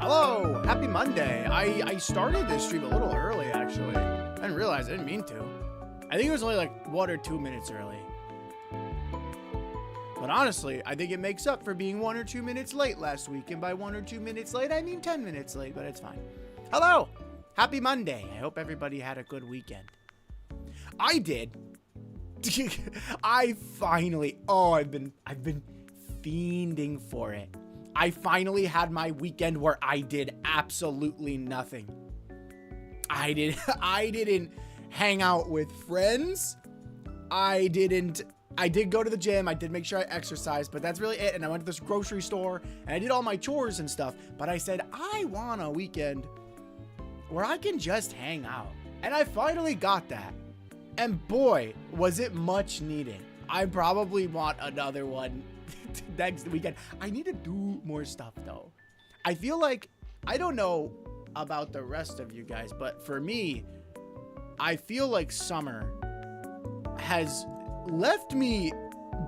Hello, happy Monday. I started this stream a little early, actually. I didn't realize, I didn't mean to. I think it was only like 1 or 2 minutes early. But honestly, I think it makes up for being 1 or 2 minutes late last week. And by 1 or 2 minutes late, I mean 10 minutes late, but it's fine. Hello, happy Monday. I hope everybody had a good weekend. I did. I finally, I've been fiending for it. I finally had my weekend where I did absolutely nothing. I didn't hang out with friends. I did go to the gym. I did make sure I exercised, but that's really it. And I went to this grocery store and I did all my chores and stuff. But I said, I want a weekend where I can just hang out. And I finally got that. And boy, was it much needed. I probably want another one next weekend. I need to do more stuff though. I feel like, I don't know about the rest of you guys, but for me, I feel like summer has left me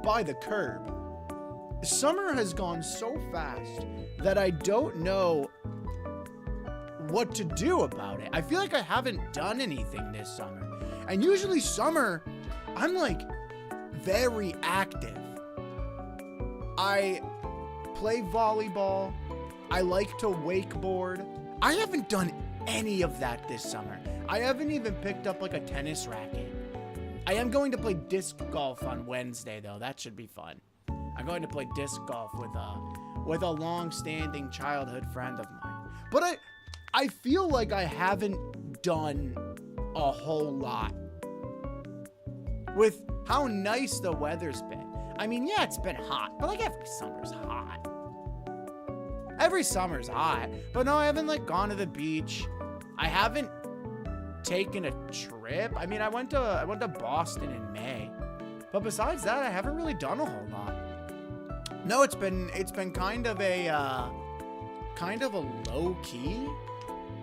by the curb. Summer has gone so fast that I don't know what to do about it. I feel like I haven't done anything this summer. And usually summer, I'm like very active. I play volleyball. I like to wakeboard. I haven't done any of that this summer. I haven't even picked up like a tennis racket. I am going to play disc golf on Wednesday though. That should be fun. I'm going to play disc golf with a long-standing childhood friend of mine. But I feel like I haven't done a whole lot with how nice the weather's been. I mean, yeah, it's been hot, but like every summer's hot. Every summer's hot. But no, I haven't like gone to the beach. I haven't taken a trip. I mean, I went to Boston in May. But besides that, I haven't really done a whole lot. No, it's been kind of a low key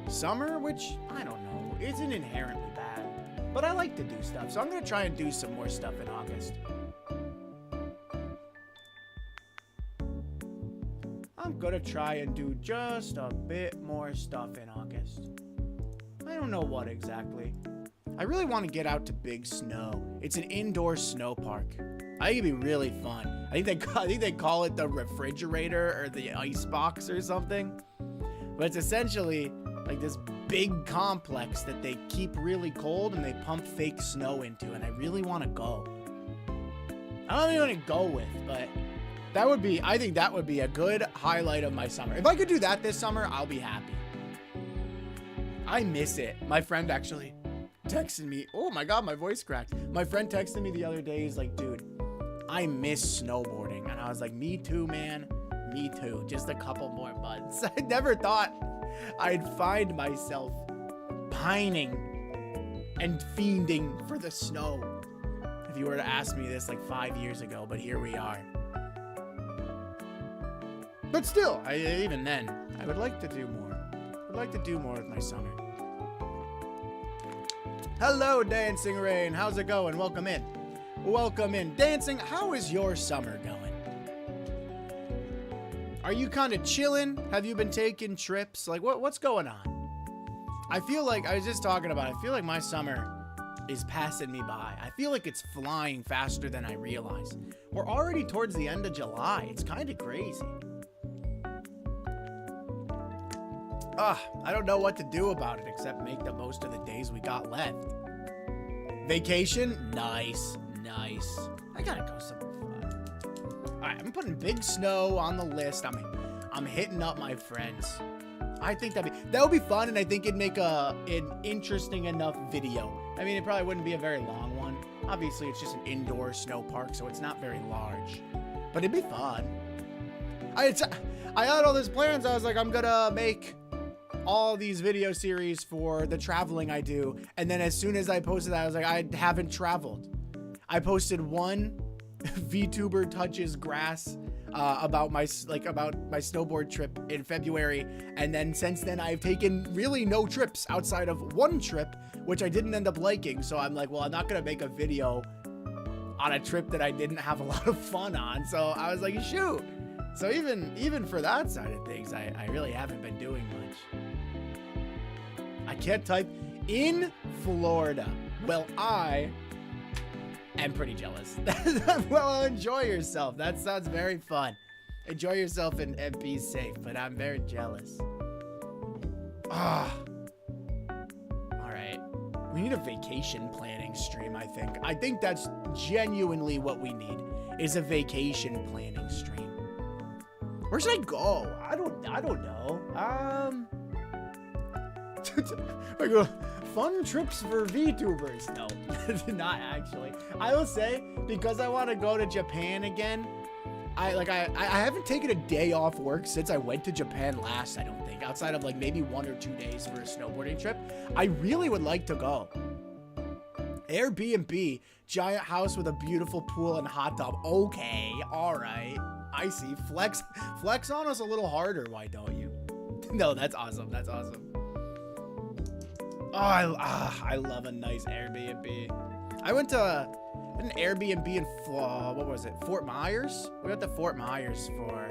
summer, which I don't know, isn't inherently bad. But I like to do stuff, so I'm gonna try and do some more stuff in August. I'm gonna try and do just a bit more stuff in August. I don't know what exactly. I really want to get out to Big Snow. It's an indoor snow park. I think it'd be really fun. I think they call it the refrigerator or the ice box or something. But it's essentially like this big complex that they keep really cold and they pump fake snow into, and I really want to go. I don't even want to go with, but I think that would be a good highlight of my summer. If I could do that this summer, I'll be happy. I miss it. My friend actually texted me. Oh my God, my voice cracked. My friend texted me the other day. He's like, dude, I miss snowboarding. And I was like, me too, man. Me too. Just a couple more months. I never thought I'd find myself pining and fiending for the snow if you were to ask me this like 5 years ago, but here we are. But still, even then, I would like to do more. I'd like to do more with my summer. Hello, Dancing Rain. How's it going? Welcome in. Welcome in. Dancing, how is your summer going? Are you kind of chilling? Have you been taking trips? Like, what's going on? I feel like, I was just talking about it, I feel like my summer is passing me by. I feel like it's flying faster than I realize. We're already towards the end of July. It's kind of crazy. I don't know what to do about it except make the most of the days we got left. Vacation? Nice. I gotta go somewhere fun. Alright, I'm putting Big Snow on the list. I'm hitting up my friends. I think that would be fun, and I think it'd make an interesting enough video. I mean, it probably wouldn't be a very long one. Obviously, it's just an indoor snow park, so it's not very large. But it'd be fun. I had all these plans. I was like, I'm gonna make all these video series for the traveling I do, and then as soon as I posted that, I was like, I haven't traveled. I posted one VTuber touches grass about my snowboard trip in February, and then since then I've taken really no trips outside of one trip, which I didn't end up liking. So I'm like, well, I'm not gonna make a video on a trip that I didn't have a lot of fun on. So I was like, shoot, So even for that side of things, I really haven't been doing much. I can't type in Florida. Well, I am pretty jealous. Well, enjoy yourself. That sounds very fun. Enjoy yourself and be safe, but I'm very jealous. Ah. All right. We need a vacation planning stream, I think. I think that's genuinely what we need, is a vacation planning stream. Where should I go? I don't know. I go, fun trips for VTubers. No, not actually. I will say, because I want to go to Japan again, I haven't taken a day off work since I went to Japan last, I don't think, outside of like maybe 1 or 2 days for a snowboarding trip. I really would like to go. Airbnb, giant house with a beautiful pool and hot tub. Okay, all right. I see. Flex on us a little harder. Why don't you? No, that's awesome. That's awesome. Oh, I love a nice Airbnb. I went to an Airbnb in what was it? Fort Myers. We went to Fort Myers for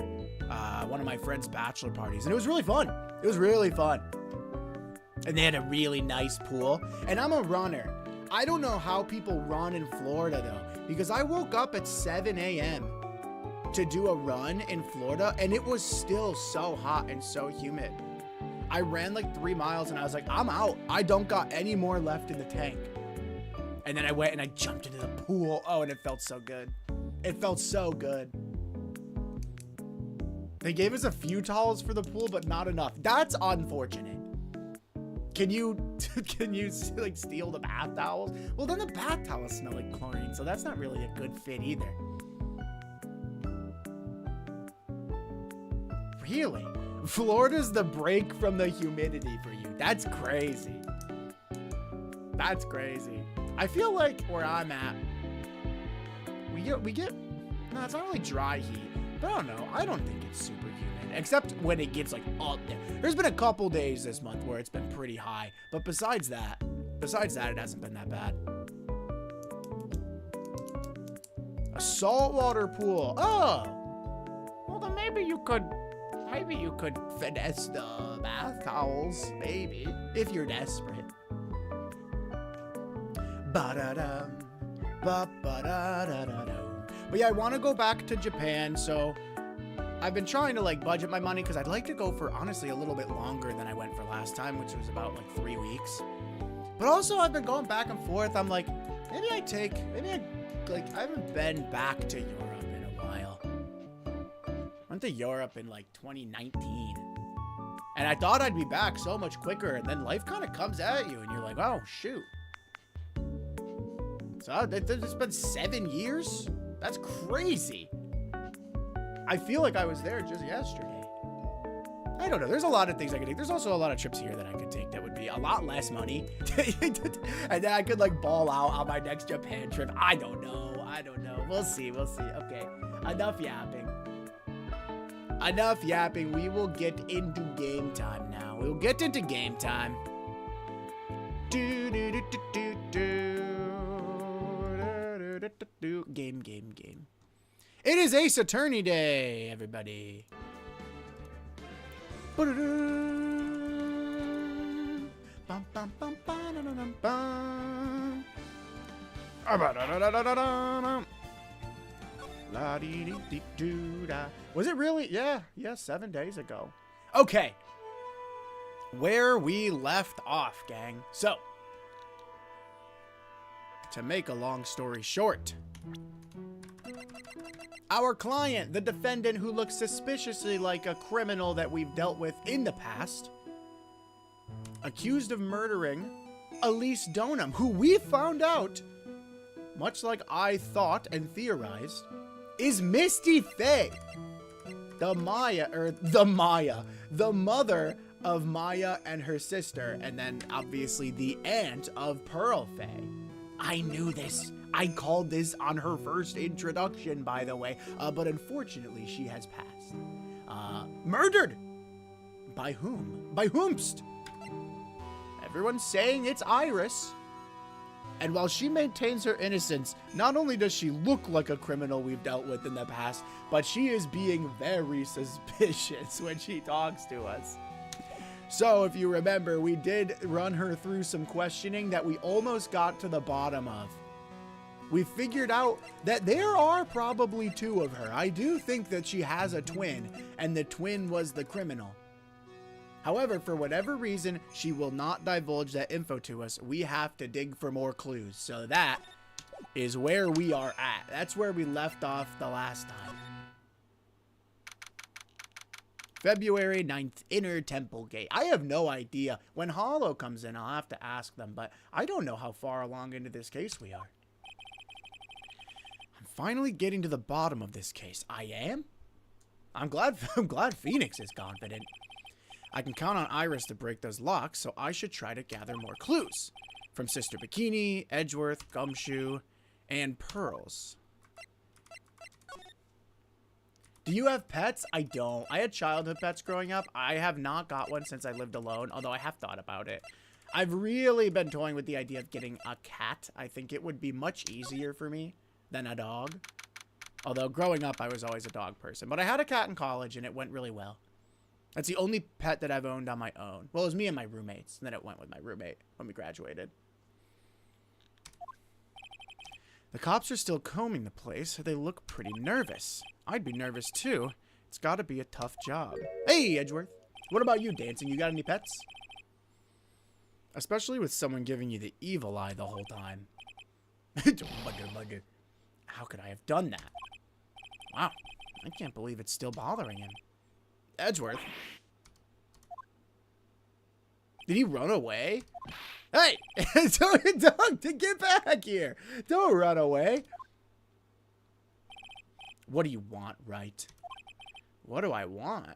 one of my friend's bachelor parties, and it was really fun. It was really fun. And they had a really nice pool. And I'm a runner. I don't know how people run in Florida though, because I woke up at 7 a.m. to do a run in Florida, and it was still so hot and so humid. I ran like 3 miles and I was like, I'm out. I don't got any more left in the tank. And then I went and I jumped into the pool. Oh, and it felt so good. It felt so good. They gave us a few towels for the pool, but not enough. That's unfortunate. Can you like steal the bath towels? Well, then the bath towels smell like chlorine, so that's not really a good fit either. Really? Florida's the break from the humidity for you. That's crazy. That's crazy. I feel like where I'm at, we get, no, it's not really dry heat, but I don't know. I don't think it's super humid, except when it gets like up there. There's been a couple days this month where it's been pretty high, but besides that, it hasn't been that bad. A saltwater pool. Oh, well then maybe you could finesse the bath towels, maybe, if you're desperate. Ba-da-dum, ba-ba-da-da-da-dum. But yeah, I want to go back to Japan, so I've been trying to like budget my money because I'd like to go for honestly a little bit longer than I went for last time, which was about like 3 weeks. But also I've been going back and forth. I'm like, I haven't been back to Europe in a while. I went to Europe in like 2019. And I thought I'd be back so much quicker, and then life kind of comes at you and you're like, oh shoot. So it's been 7 years? That's crazy. I feel like I was there just yesterday. I don't know. There's a lot of things I could take. There's also a lot of trips here that I could take that would be a lot less money. And then I could like ball out on my next Japan trip. I don't know. We'll see. Okay. Enough yapping. We will get into game time now. We'll get into game time. Game. It is Ace Attorney Day, everybody. Was it really? Yeah, 7 days ago. Okay. Where we left off, gang. So, to make a long story short, our client, the defendant who looks suspiciously like a criminal that we've dealt with in the past, accused of murdering Elise Donham, who we found out, much like I thought and theorized, is Misty Faye, the mother of Maya and her sister, and then obviously the aunt of Pearl Faye. I knew this. I called this on her first introduction, by the way, but unfortunately she has passed. Murdered! By whom? By whomst? Everyone's saying it's Iris. And while she maintains her innocence, not only does she look like a criminal we've dealt with in the past, but she is being very suspicious when she talks to us. So if you remember, we did run her through some questioning that we almost got to the bottom of. We figured out that there are probably two of her. I do think that she has a twin, and the twin was the criminal. However, for whatever reason, she will not divulge that info to us. We have to dig for more clues. So that is where we are at. That's where we left off the last time. February 9th, Inner Temple Gate. I have no idea. When Hollow comes in, I'll have to ask them, but I don't know how far along into this case we are. I'm finally getting to the bottom of this case. I am? I'm glad Phoenix is confident. I can count on Iris to break those locks, so I should try to gather more clues. From Sister Bikini, Edgeworth, Gumshoe, and Pearls. Do you have pets? I don't. I had childhood pets growing up. I have not got one since I lived alone, although I have thought about it. I've really been toying with the idea of getting a cat. I think it would be much easier for me than a dog. Although growing up, I was always a dog person. But I had a cat in college, and it went really well. That's the only pet that I've owned on my own. Well, it was me and my roommates, and then it went with my roommate when we graduated. The cops are still combing the place, so they look pretty nervous. I'd be nervous too. It's gotta be a tough job. Hey, Edgeworth. What about you, Dancing? You got any pets? Especially with someone giving you the evil eye the whole time. Bugger. How could I have done that? Wow. I can't believe it's still bothering him. Edgeworth. Did he run away? Hey! Tell your dog to get back here! Don't run away! What do you want, right? What do I want?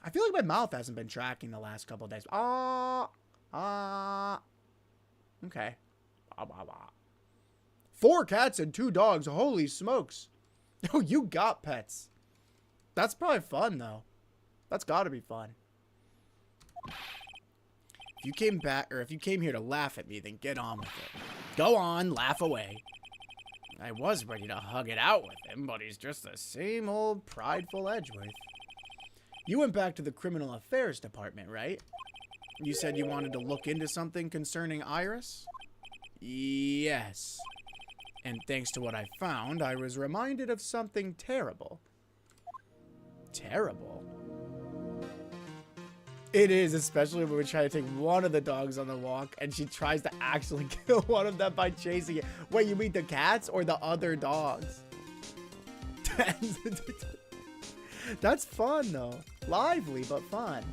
I feel like my mouth hasn't been tracking the last couple of days. Okay. 4 cats and 2 dogs. Holy smokes. Oh, you got pets. That's probably fun, though. That's gotta be fun. If you came back, or if you came here to laugh at me, then get on with it. Go on, laugh away. I was ready to hug it out with him, but he's just the same old prideful Edgeworth. You went back to the criminal affairs department, right? You said you wanted to look into something concerning Iris? Yes. And thanks to what I found, I was reminded of something terrible. Terrible? It is, especially when we try to take one of the dogs on the walk and she tries to actually kill one of them by chasing it. Wait, you mean the cats or the other dogs? That's fun, though. Lively, but fun.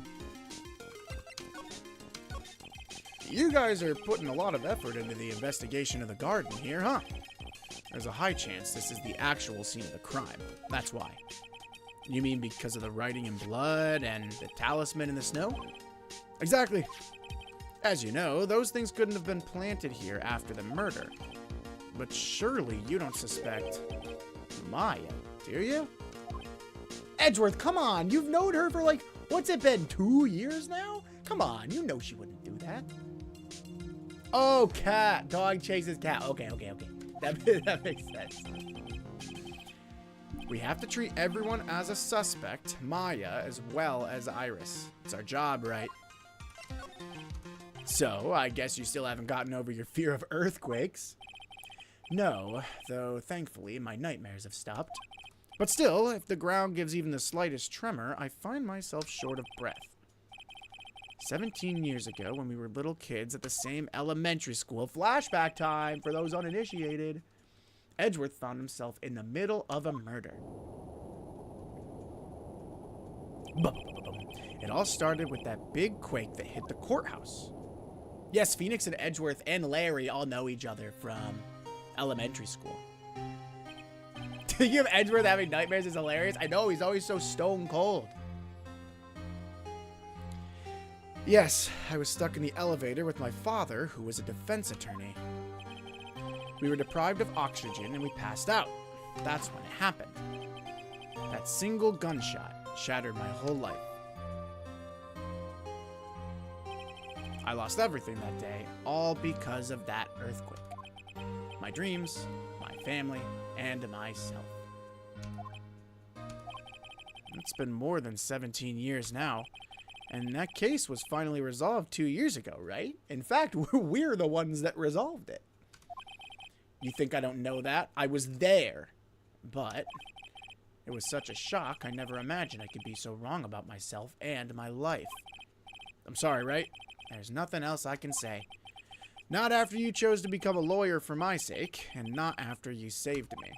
You guys are putting a lot of effort into the investigation of the garden here, huh? There's a high chance this is the actual scene of the crime. That's why. You mean because of the writing in blood and the talisman in the snow? Exactly. As you know, those things couldn't have been planted here after the murder. But surely you don't suspect Maya, do you? Edgeworth, come on. You've known her for like, what's it been, 2 years now? Come on, you know she wouldn't do that. Oh, cat. Dog chases cat. Okay. That makes sense. We have to treat everyone as a suspect, Maya as well as Iris. It's our job, right? So, I guess you still haven't gotten over your fear of earthquakes. No, though thankfully my nightmares have stopped. But still, if the ground gives even the slightest tremor, I find myself short of breath. 17 years ago, when we were little kids at the same elementary school, flashback time for those uninitiated, Edgeworth found himself in the middle of a murder. It all started with that big quake that hit the courthouse. Yes, Phoenix and Edgeworth and Larry all know each other from elementary school. Thinking of Edgeworth having nightmares is hilarious. I know, he's always so stone cold. Yes, I was stuck in the elevator with my father, who was a defense attorney. We were deprived of oxygen and we passed out. That's when it happened. That single gunshot shattered my whole life. I lost everything that day, all because of that earthquake. my dreams, my family, and myself. It's been more than 17 years now, and that case was finally resolved 2 years ago, right? In fact, we're the ones that resolved it. You think I don't know that? I was there, but it was such a shock I never imagined I could be so wrong about myself and my life. I'm sorry, right? There's nothing else I can say. Not after you chose to become a lawyer for my sake, and not after you saved me.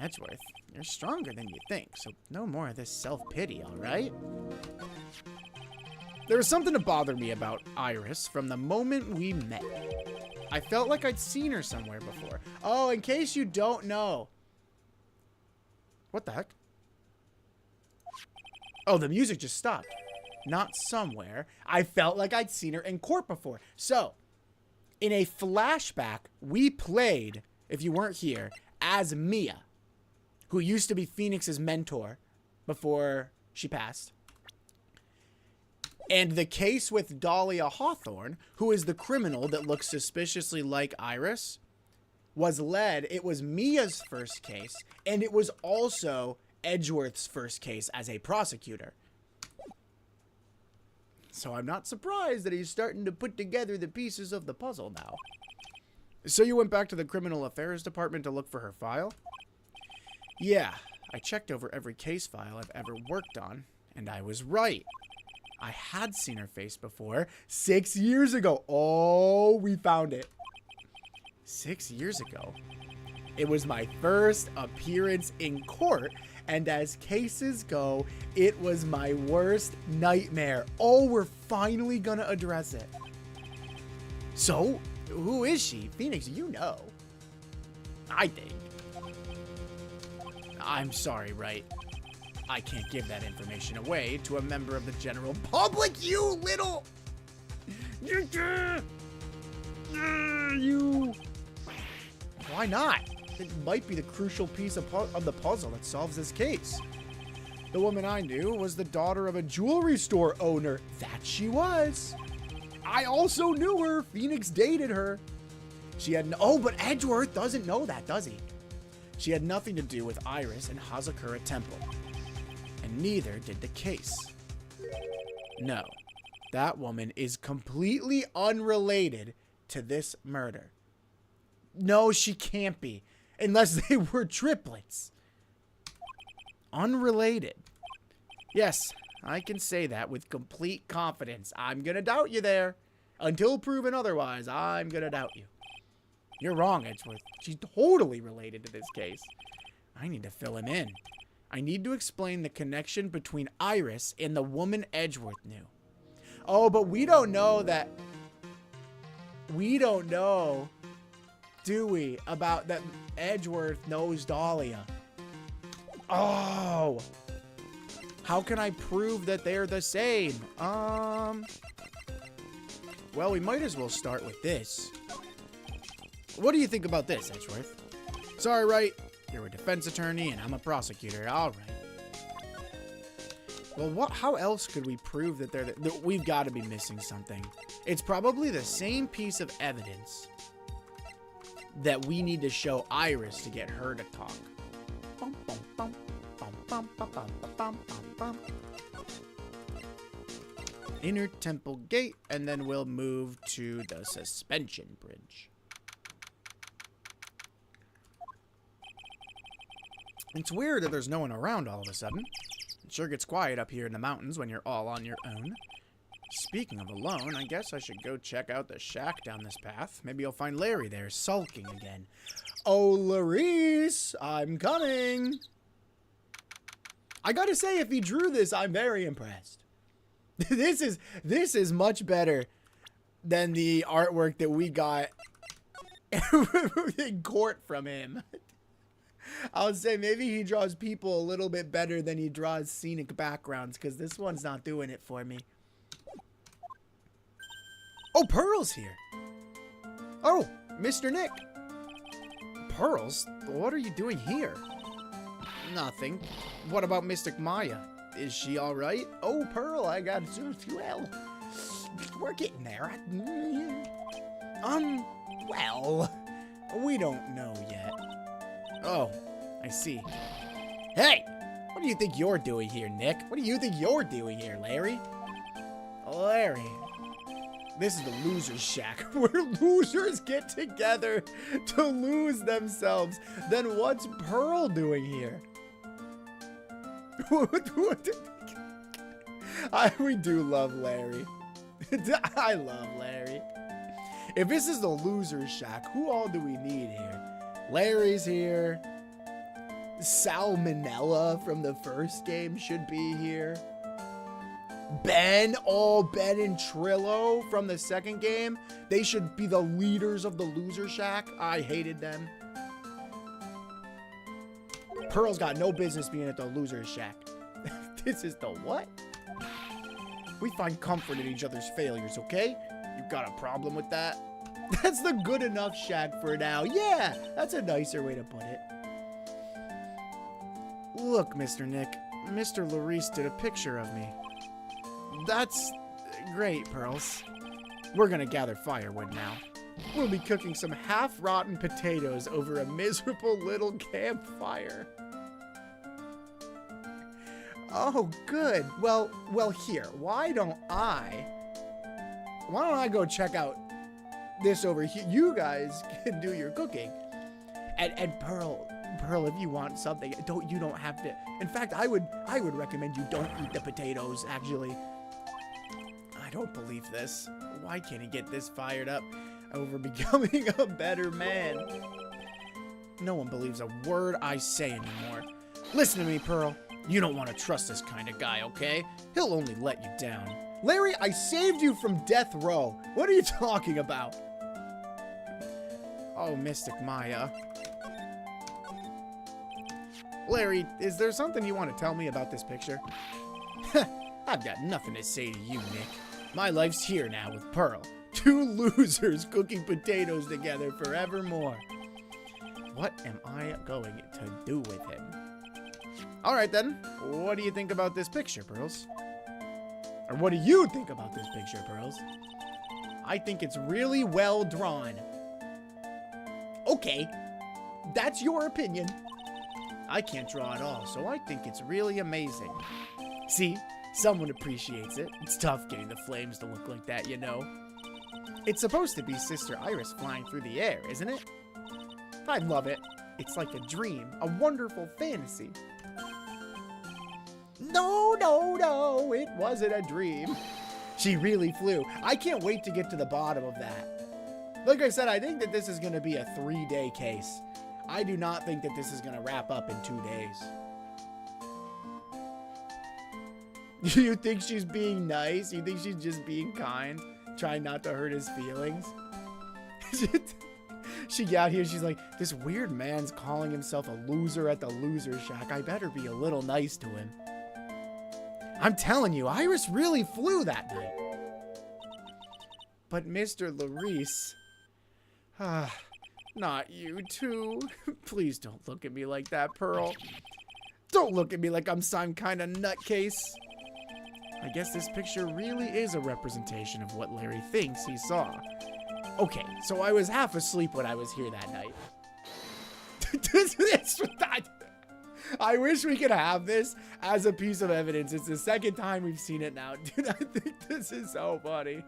Edgeworth, you're stronger than you think, so no more of this self-pity, alright? There was something to bother me about Iris from the moment we met. I felt like I'd seen her somewhere before. Oh, in case you don't know. What the heck? Oh, the music just stopped. Not somewhere. I felt like I'd seen her in court before. So, in a flashback, we played, if you weren't here, as Mia, who used to be Phoenix's mentor before she passed. And the case with Dahlia Hawthorne, who is the criminal that looks suspiciously like Iris, was led. It was Mia's first case, and it was also Edgeworth's first case as a prosecutor. So I'm not surprised that he's starting to put together the pieces of the puzzle now. So you went back to the criminal affairs department to look for her file? Yeah, I checked over every case file I've ever worked on, and I was right. I had seen her face before 6 years ago. Oh, we found it. 6 years ago. It was my first appearance in court, and as cases go, it was my worst nightmare. Oh, we're finally gonna address it. So, who is she? Phoenix, you know. I think. I'm sorry, right? I can't give that information away to a member of the general public, you little... You... Why not? It might be the crucial piece of the puzzle that solves this case. The woman I knew was the daughter of a jewelry store owner. That she was. I also knew her. Phoenix dated her. She had no... Oh, but Edgeworth doesn't know that, does he? She had nothing to do with Iris and Hazakura Temple. And neither did the case. No. That woman is completely unrelated to this murder. No, she can't be. Unless they were triplets. Unrelated. Yes, I can say that with complete confidence. I'm gonna doubt you there. Until proven otherwise, I'm gonna doubt you. You're wrong, Edgeworth. She's totally related to this case. I need to fill him in. I need to explain the connection between Iris and the woman Edgeworth knew. Oh, but we don't know that... We don't know, do we, about that Edgeworth knows Dahlia. Oh! How can I prove that they're the same? Well, we might as well start with this. What do you think about this, Edgeworth? Sorry, right? You're a defense attorney and I'm a prosecutor. All right. Well, how else could we prove that they're we've got to be missing something. It's probably the same piece of evidence that we need to show Iris to get her to talk. Inner Temple Gate, and then we'll move to the suspension bridge. It's weird that there's no one around all of a sudden. It sure gets quiet up here in the mountains when you're all on your own. Speaking of alone, I guess I should go check out the shack down this path. Maybe I'll find Larry there sulking again. Oh, Larice, I'm coming. I gotta say, if he drew this, I'm very impressed. This is much better than the artwork that we got in court from him. I would say maybe he draws people a little bit better than he draws scenic backgrounds, because this one's not doing it for me. Oh, Pearl's here. Oh, Mr. Nick. Pearls? What are you doing here? Nothing. What about Mystic Maya? Is she all right? Oh, Pearl, I got well. We're getting there. Well, We don't know yet. Oh, I see. Hey! What do you think you're doing here, Nick? What do you think you're doing here, Larry? Larry. This is the loser's shack, where losers get together to lose themselves. Then what's Pearl doing here? We do love Larry. I love Larry. If this is the loser's shack, who all do we need here? Larry's here. Salmonella from the first game should be here. Ben and Trillo from the second game. They should be the leaders of the loser shack. I hated them. Pearl's got no business being at the loser shack. This is the what? We find comfort in each other's failures, okay? You got a problem with that? That's the good enough shack for now. Yeah, that's a nicer way to put it. Look, Mr. Nick, Mr. Larice did a picture of me. That's great, Pearls. We're gonna gather firewood now. We'll be cooking some half-rotten potatoes over a miserable little campfire. Oh, good. Well, here. Why don't I go check out this over here? You guys can do your cooking. And Pearl, if you want something, you don't have to. In fact, I would recommend you don't eat the potatoes, actually. I don't believe this. Why can't he get this fired up over becoming a better man? No one believes a word I say anymore. Listen to me, Pearl. You don't want to trust this kind of guy, okay? He'll only let you down. Larry, I saved you from death row. What are you talking about? Oh, Mystic Maya. Larry, is there something you want to tell me about this picture? I've got nothing to say to you, Nick. My life's here now with Pearl. Two losers cooking potatoes together forevermore. What am I going to do with him? All right, then. What do you think about this picture, Pearls? Or what do you think about this picture, Pearls? I think it's really well drawn. Okay. That's your opinion. I can't draw at all, so I think it's really amazing. See? Someone appreciates it. It's tough getting the flames to look like that, you know. It's supposed to be Sister Iris flying through the air, isn't it? I love it. It's like a dream, a wonderful fantasy. No, it wasn't a dream. She really flew. I can't wait to get to the bottom of that. Like I said, I think that this is going to be a 3-day case. I do not think that this is going to wrap up in 2 days. You think she's being nice? You think she's just being kind? Trying not to hurt his feelings? She got here, she's like, this weird man's calling himself a loser at the loser shack. I better be a little nice to him. I'm telling you, Iris really flew that night. But Mr. Larice... not you too. Please don't look at me like that, Pearl. Don't look at me like I'm some kind of nutcase. I guess this picture really is a representation of what Larry thinks he saw. Okay, so I was half asleep when I was here that night. I wish we could have this as a piece of evidence. It's the second time we've seen it now. Dude, I think this is so funny.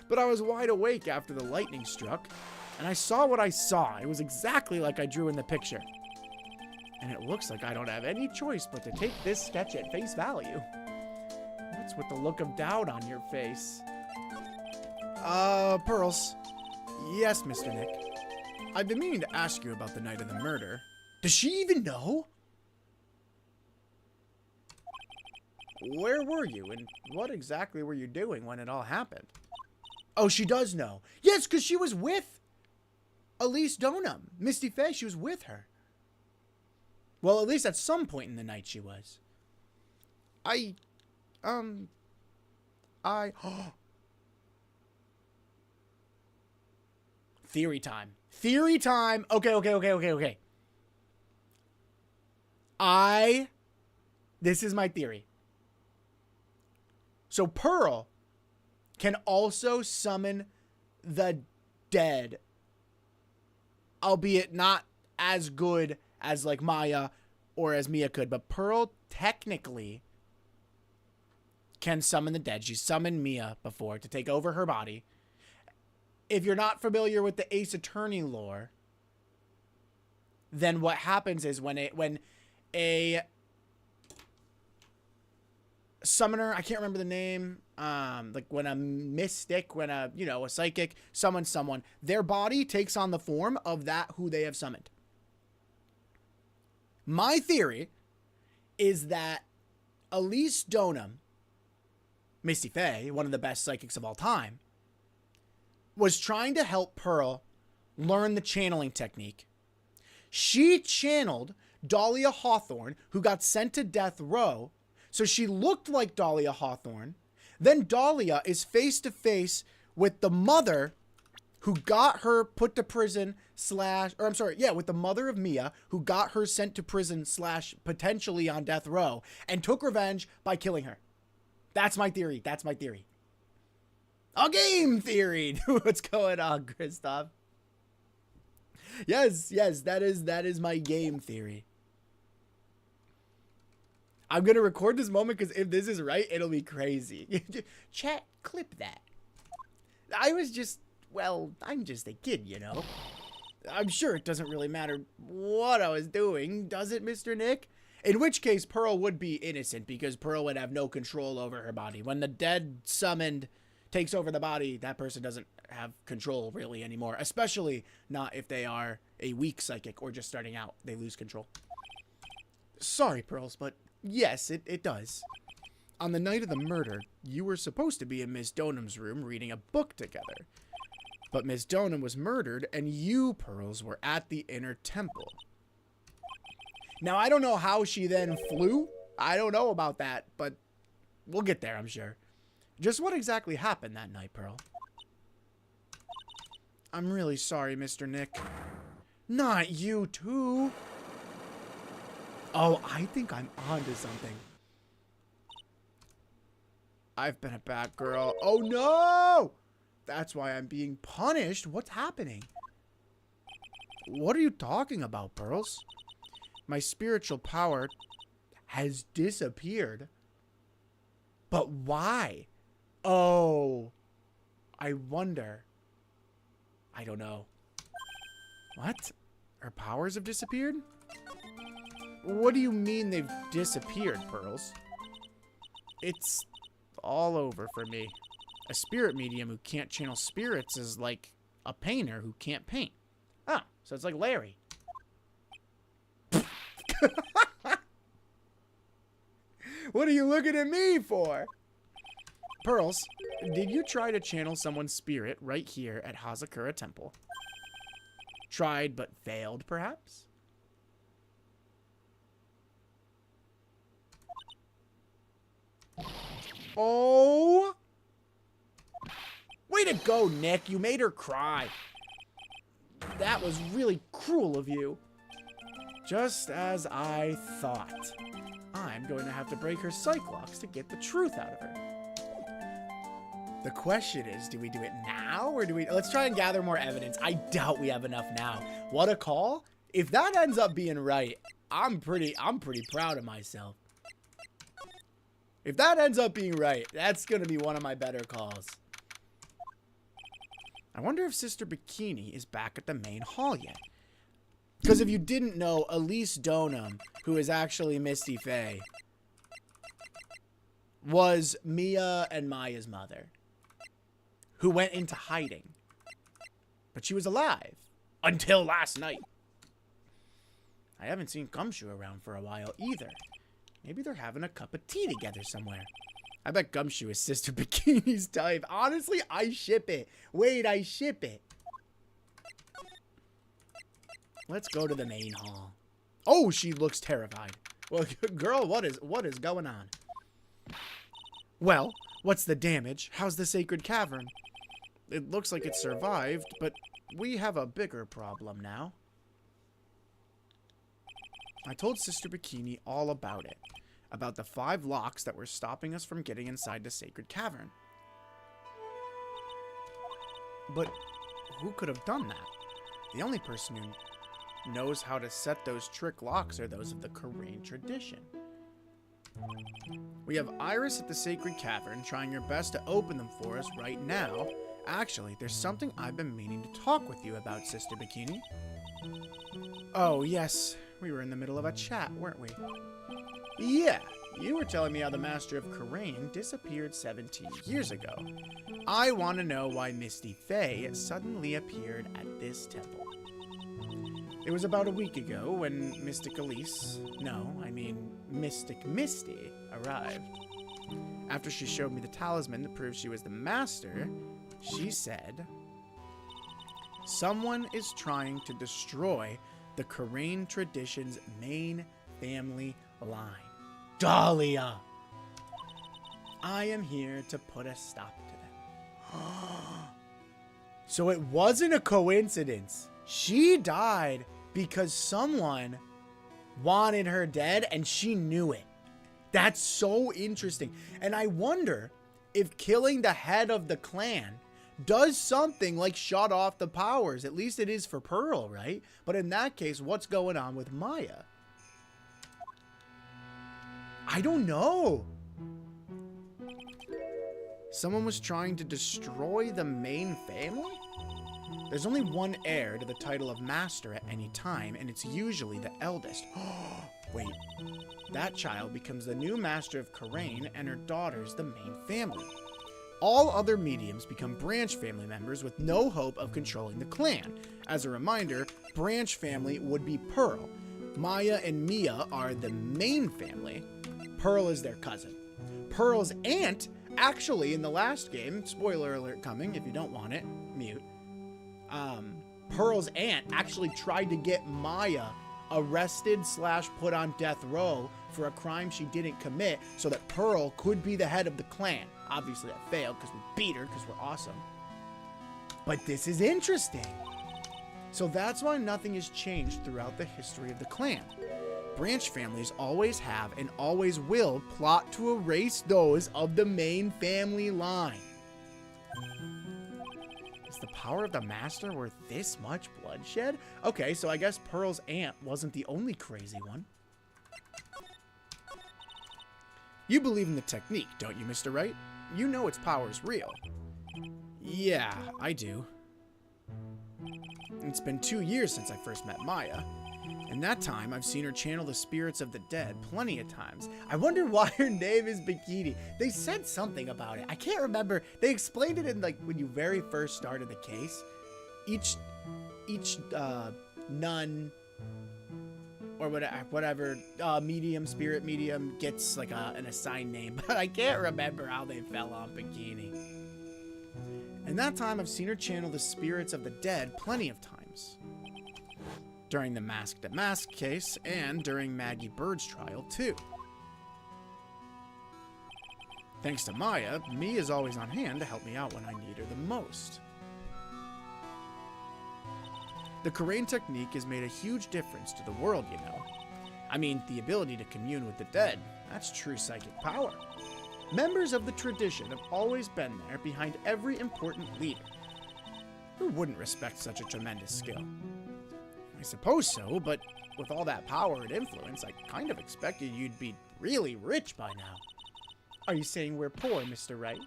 But I was wide awake after the lightning struck, and I saw what I saw. It was exactly like I drew in the picture. And it looks like I don't have any choice but to take this sketch at face value. What's with the look of doubt on your face? Pearls. Yes, Mr. Nick. I've been meaning to ask you about the night of the murder. Does she even know? Where were you, and what exactly were you doing when it all happened? Oh, she does know. Yes, because she was with Elise Donham. Misty Faye, she was with her. Well, at least at some point in the night she was. Theory time. Theory time. Okay. This is my theory. So Pearl can also summon the dead albeit not as good as like Maya or as Mia could. But Pearl technically can summon the dead. She's summoned Mia before to take over her body. If you're not familiar with the Ace Attorney lore, then what happens is when a summoner, I can't remember the name, like when a mystic, when a psychic summons someone, their body takes on the form of that who they have summoned. My theory is that Elise Donham, Misty Faye, one of the best psychics of all time, was trying to help Pearl learn the channeling technique. She channeled Dahlia Hawthorne, who got sent to death row, so she looked like Dahlia Hawthorne. Then Dahlia is face to face with the mother who got her put to prison with the mother of Mia, who got her sent to prison / potentially on death row, and took revenge by killing her. That's my theory. A game theory. What's going on, Christoph? Yes, that is my game theory. I'm going to record this moment because if this is right, it'll be crazy. Chat, clip that. I'm just a kid, you know. I'm sure it doesn't really matter what I was doing, does it, Mr. Nick? In which case, Pearl would be innocent because Pearl would have no control over her body. When the dead summoned takes over the body, that person doesn't have control really anymore, especially not if they are a weak psychic or just starting out. They lose control. Sorry, Pearls, but yes, it does. On the night of the murder, you were supposed to be in Miss Donham's room reading a book together. But Miss Donham was murdered, and you, Pearls, were at the inner temple. Now, I don't know how she then flew. I don't know about that, but we'll get there, I'm sure. Just what exactly happened that night, Pearl? I'm really sorry, Mr. Nick. Not you, too. Oh, I think I'm onto something. I've been a bad girl. Oh, no! That's why I'm being punished. What's happening? What are you talking about, Pearls? My spiritual power has disappeared. But why? Oh, I wonder. I don't know. What? Her powers have disappeared? What do you mean they've disappeared, Pearls? It's all over for me. A spirit medium who can't channel spirits is like a painter who can't paint. Oh, so it's like Larry. What are you looking at me for? Pearls, did you try to channel someone's spirit right here at Hazakura Temple? Tried but failed, perhaps? Oh! Way to go, Nick. You made her cry. That was really cruel of you. Just as I thought. I'm going to have to break her psych locks to get the truth out of her. The question is, do we do it now or do we... Let's try and gather more evidence. I doubt we have enough now. What a call. If that ends up being right, I'm pretty proud of myself. If that ends up being right, that's going to be one of my better calls. I wonder if Sister Bikini is back at the main hall yet. Because if you didn't know, Elise Donham, who is actually Misty Faye, was Mia and Maya's mother, who went into hiding. But she was alive until last night. I haven't seen Gumshoe around for a while either. Maybe they're having a cup of tea together somewhere. I bet Gumshoe is Sister Bikini's type. Honestly, I ship it. Wait, I ship it. Let's go to the main hall. Oh, she looks terrified. Well, girl, what is going on? Well, what's the damage? How's the sacred cavern? It looks like it survived, but we have a bigger problem now. I told Sister Bikini all about it. About the 5 locks that were stopping us from getting inside the sacred cavern. But who could have done that? The only person who knows how to set those trick locks are those of the Korean tradition. We have Iris at the Sacred Cavern trying her best to open them for us right now. Actually, there's something I've been meaning to talk with you about, Sister Bikini. Oh, yes. We were in the middle of a chat, weren't we? Yeah, you were telling me how the Master of Korean disappeared 17 years ago. I want to know why Misty Faye suddenly appeared at this temple. It was about a week ago when Mystic Misty arrived. After she showed me the talisman that proved she was the master, she said, "Someone is trying to destroy the Korean tradition's main family line. Dahlia! I am here to put a stop to them." So it wasn't a coincidence. She died because someone wanted her dead and she knew it. That's so interesting. And I wonder if killing the head of the clan does something like shut off the powers. At least it is for Pearl, right? But in that case, what's going on with Maya? I don't know. Someone was trying to destroy the main family? There's only one heir to the title of master at any time, and it's usually the eldest. Wait, that child becomes the new master of Korean, and her daughter's the main family. All other mediums become branch family members with no hope of controlling the clan. As a reminder, branch family would be Pearl. Maya and Mia are the main family. Pearl is their cousin. Pearl's aunt, actually in the last game, spoiler alert coming, if you don't want it, mute. Pearl's aunt actually tried to get Maya arrested / put on death row for a crime she didn't commit so that Pearl could be the head of the clan. Obviously that failed because we beat her because we're awesome. But this is interesting. So that's why nothing has changed throughout the history of the clan. Branch families always have and always will plot to erase those of the main family line. Is the power of the master worth this much bloodshed? Okay, so I guess Pearl's aunt wasn't the only crazy one. You believe in the technique, don't you, Mr. Wright? You know its power is real. Yeah, I do. It's been 2 years since I first met Maya. In that time, I've seen her channel the spirits of the dead plenty of times. I wonder why her name is Bikini. They said something about it. I can't remember. They explained it in like when you very first started the case. Each nun or whatever spirit medium gets like an assigned name, but I can't remember how they fell on Bikini. In that time, I've seen her channel the spirits of the dead plenty of times. During the Mask to Mask case, and during Maggie Bird's trial, too. Thanks to Maya, Mi is always on hand to help me out when I need her the most. The Korean technique has made a huge difference to the world, you know. I mean, the ability to commune with the dead, that's true psychic power. Members of the tradition have always been there behind every important leader. Who wouldn't respect such a tremendous skill? I suppose so, but with all that power and influence, I kind of expected you'd be really rich by now. Are you saying we're poor, Mr. Wright?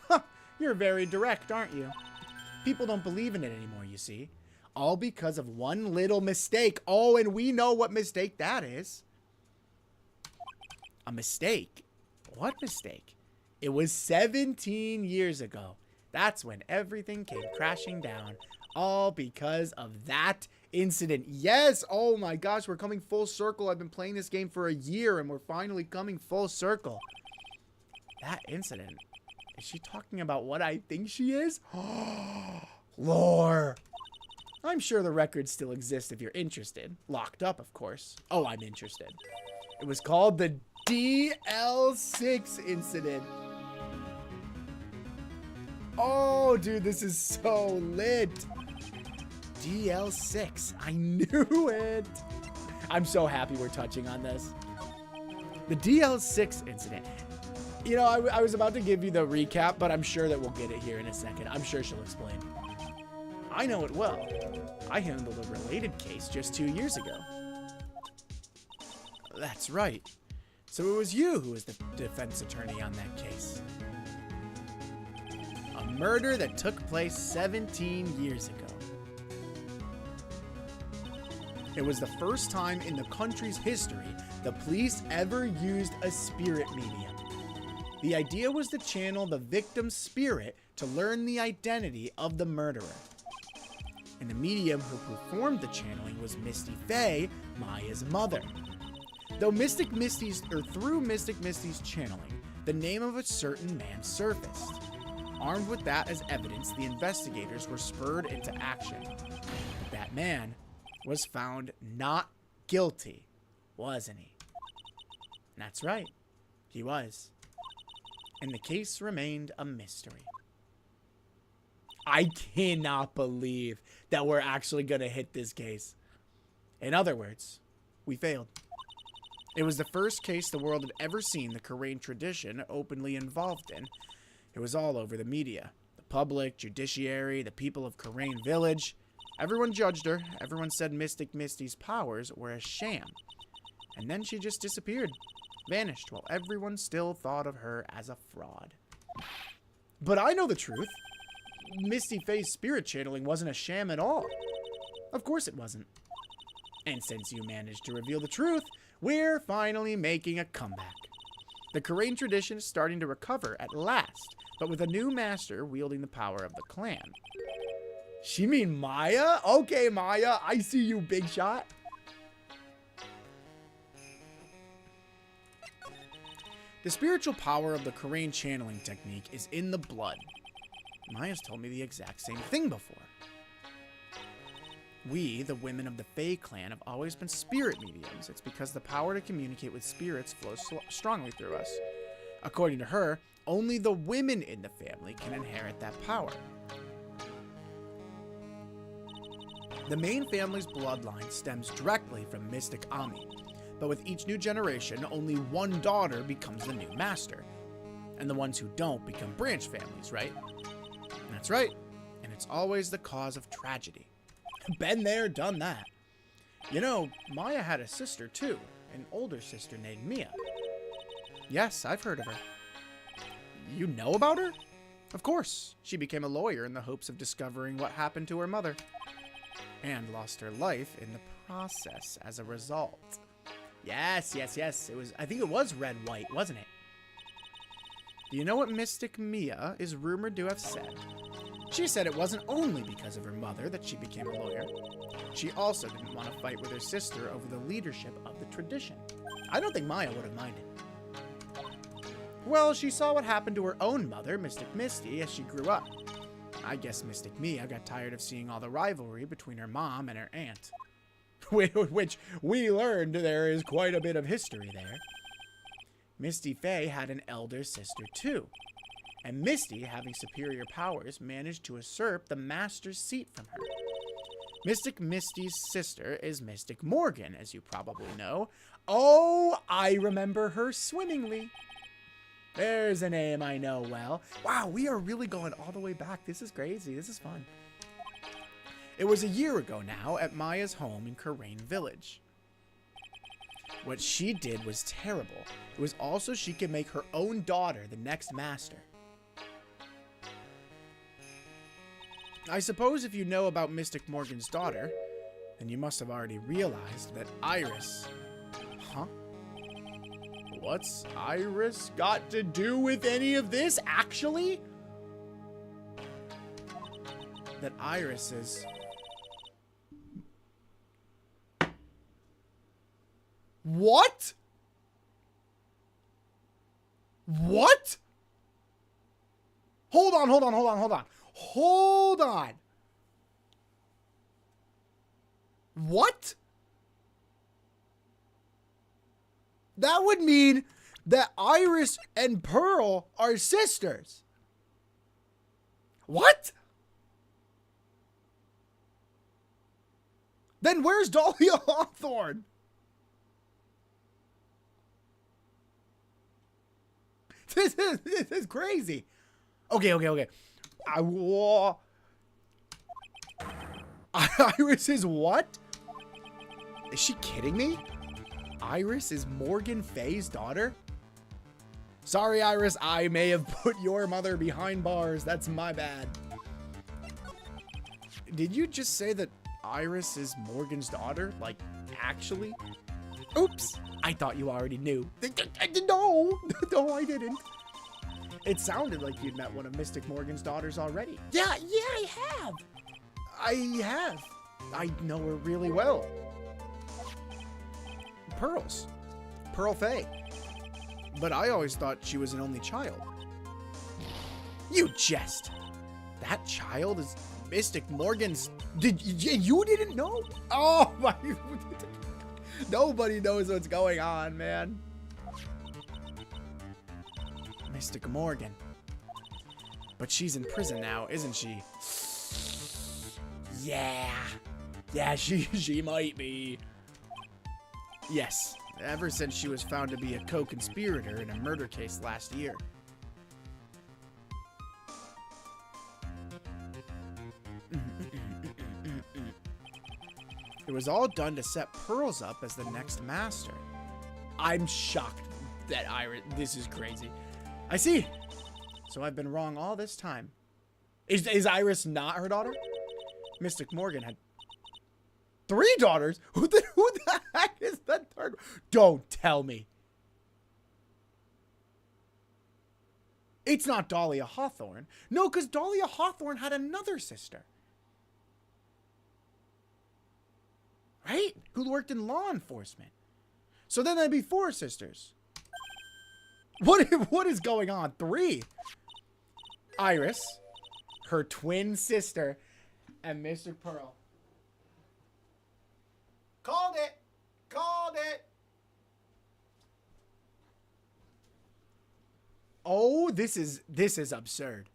Huh, you're very direct, aren't you? People don't believe in it anymore, you see. All because of one little mistake. Oh, and we know what mistake that is. A mistake? What mistake? It was 17 years ago. That's when everything came crashing down. All because of that incident. Yes! Oh my gosh, we're coming full circle. I've been playing this game for a year and we're finally coming full circle. That incident. Is she talking about what I think she is? Lore. I'm sure the records still exist if you're interested. Locked up, of course. Oh, I'm interested. It was called the DL6 incident. Oh, dude, this is so lit. DL6. I knew it. I'm so happy we're touching on this. The DL6 incident. You know, I was about to give you the recap, but I'm sure that we'll get it here in a second. I'm sure she'll explain. I know it well. I handled a related case just 2 years ago. That's right. So it was you who was the defense attorney on that case. A murder that took place 17 years ago. It was the first time in the country's history the police ever used a spirit medium. The idea was to channel the victim's spirit to learn the identity of the murderer. And the medium who performed the channeling was Misty Faye, Maya's mother. Through Mystic Misty's channeling, the name of a certain man surfaced. Armed with that as evidence, the investigators were spurred into action. But that man was found not guilty, wasn't he? That's right, he was. And the case remained a mystery. I cannot believe that we're actually going to hit this case. In other words, we failed. It was the first case the world had ever seen the Karain tradition openly involved in. It was all over the media. The public, judiciary, the people of Karain village. Everyone judged her. Everyone said Mystic Misty's powers were a sham. And then she just disappeared. Vanished, while everyone still thought of her as a fraud. But I know the truth. Misty Faye's spirit channeling wasn't a sham at all. Of course it wasn't. And since you managed to reveal the truth, we're finally making a comeback. The Karain tradition is starting to recover at last, but with a new master wielding the power of the clan. She mean Maya? Okay, Maya, I see you, big shot. The spiritual power of the Karain channeling technique is in the blood. Maya's told me the exact same thing before. We, the women of the Fae clan, have always been spirit mediums. It's because the power to communicate with spirits flows strongly through us. According to her, only the women in the family can inherit that power. The main family's bloodline stems directly from Mystic Ami, but with each new generation, only one daughter becomes the new master. And the ones who don't become branch families, right? That's right, and it's always the cause of tragedy. Been there, done that. You know, Maya had a sister too, an older sister named Mia. Yes, I've heard of her. You know about her? Of course, she became a lawyer in the hopes of discovering what happened to her mother. And lost her life in the process as a result. Yes. I think it was red-white, wasn't it? Do you know what Mystic Mia is rumored to have said? She said it wasn't only because of her mother that she became a lawyer. She also didn't want to fight with her sister over the leadership of the tradition. I don't think Maya would have minded. Well, she saw what happened to her own mother, Mystic Misty, as she grew up. I guess Mystic Mia got tired of seeing all the rivalry between her mom and her aunt. Which we learned there is quite a bit of history there. Misty Faye had an elder sister too. And Misty, having superior powers, managed to usurp the master's seat from her. Mystic Misty's sister is Mystic Morgan, as you probably know. Oh, I remember her swimmingly. There's a name I know well. Wow, we are really going all the way back. This is crazy. This is fun. It was a year ago now at Maya's home in Karain village. What she did was terrible. It was also she could make her own daughter the next master. I suppose if you know about Mystic Morgan's daughter, then you must have already realized that Iris... Huh? What's Iris got to do with any of this, actually? That Iris is... What? What? Hold on. What? That would mean that Iris and Pearl are sisters. What? Then where's Dahlia Hawthorne? This is crazy. Okay. Iris is what? Is she kidding me? Iris is Morgan Faye's daughter? Sorry, Iris, I may have put your mother behind bars. That's my bad. Did you just say that Iris is Morgan's daughter? Like, actually? Oops. I thought you already knew. No, no, I didn't. It sounded like you'd met one of Mystic Morgan's daughters already. Yeah, I have. I know her really well. Pearls. Pearl Faye. But I always thought she was an only child. You jest. That child is Mystic Morgan's... You didn't know? Oh my... Nobody knows what's going on, man. Mystic Morgan. But she's in prison now, isn't she? Yeah, she might be. Yes, ever since she was found to be a co-conspirator in a murder case last year. It was all done to set Pearls up as the next master. I'm shocked that Iris... This is crazy. I see. So I've been wrong all this time. Is Iris not her daughter? Mystic Morgan had 3 daughters? Who the heck is that third? Don't tell me. It's not Dahlia Hawthorne. No, because Dahlia Hawthorne had another sister. Right? Who worked in law enforcement. So then that'd be 4 sisters. What is going on? 3. Iris, her twin sister, and Mr. Pearl. Called it. Called it. Oh, this is absurd.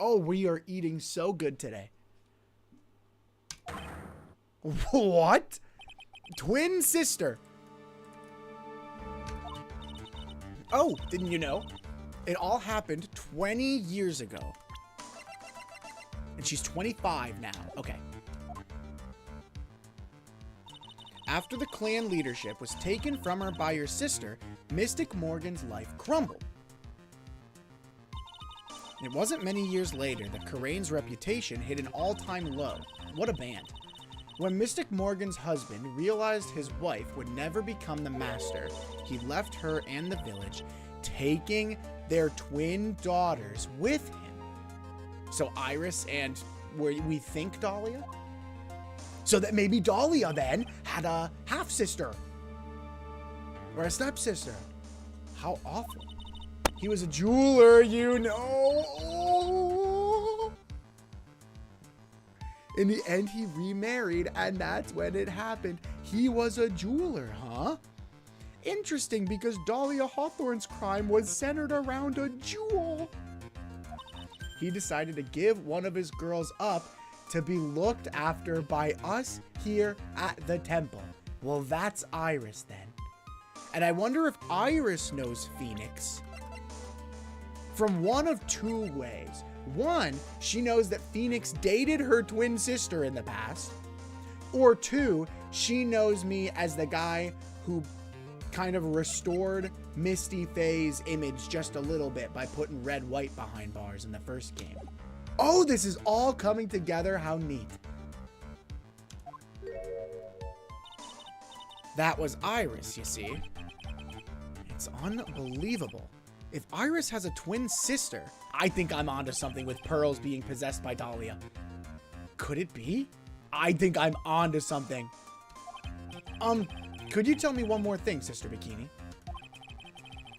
Oh, we are eating so good today. What? Twin sister. Oh, didn't you know? It all happened 20 years ago. And she's 25 now. Okay. After the clan leadership was taken from her by her sister, Mystic Morgan's life crumbled. It wasn't many years later that Karane's reputation hit an all-time low. What a band. When Mystic Morgan's husband realized his wife would never become the master, he left her and the village, taking their twin daughters with him. So Iris and we think Dahlia? So that maybe Dahlia then had a half-sister. Or a stepsister. How awful. He was a jeweler, you know. In the end, he remarried, and that's when it happened. He was a jeweler, huh? Interesting, because Dahlia Hawthorne's crime was centered around a jewel. He decided to give one of his girls up to be looked after by us here at the temple. Well, that's Iris then. And I wonder if Iris knows Phoenix. From one of 2 ways. One, she knows that Phoenix dated her twin sister in the past. Or 2, she knows me as the guy who kind of restored Misty Faye's image just a little bit by putting red white behind bars in the first game. Oh, this is all coming together. How neat. That was Iris, you see. It's unbelievable. If Iris has a twin sister, I think I'm onto something with Pearls being possessed by Dahlia. Could it be? I think I'm onto something. Could you tell me one more thing, Sister Bikini?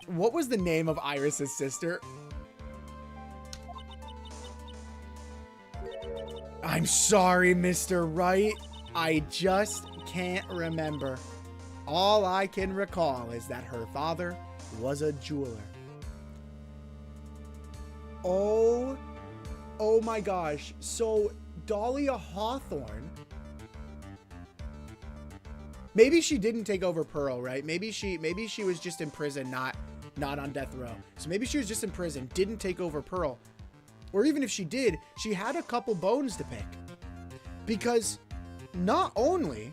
What was the name of Iris's sister? I'm sorry, Mr. Wright. I just can't remember. All I can recall is that her father was a jeweler. Oh my gosh. So Dahlia Hawthorne, maybe she didn't take over Pearl, right? Maybe she was just in prison, not on death row. So maybe she was just in prison, didn't take over Pearl. or even if she did, she had a couple bones to pick. Because not only,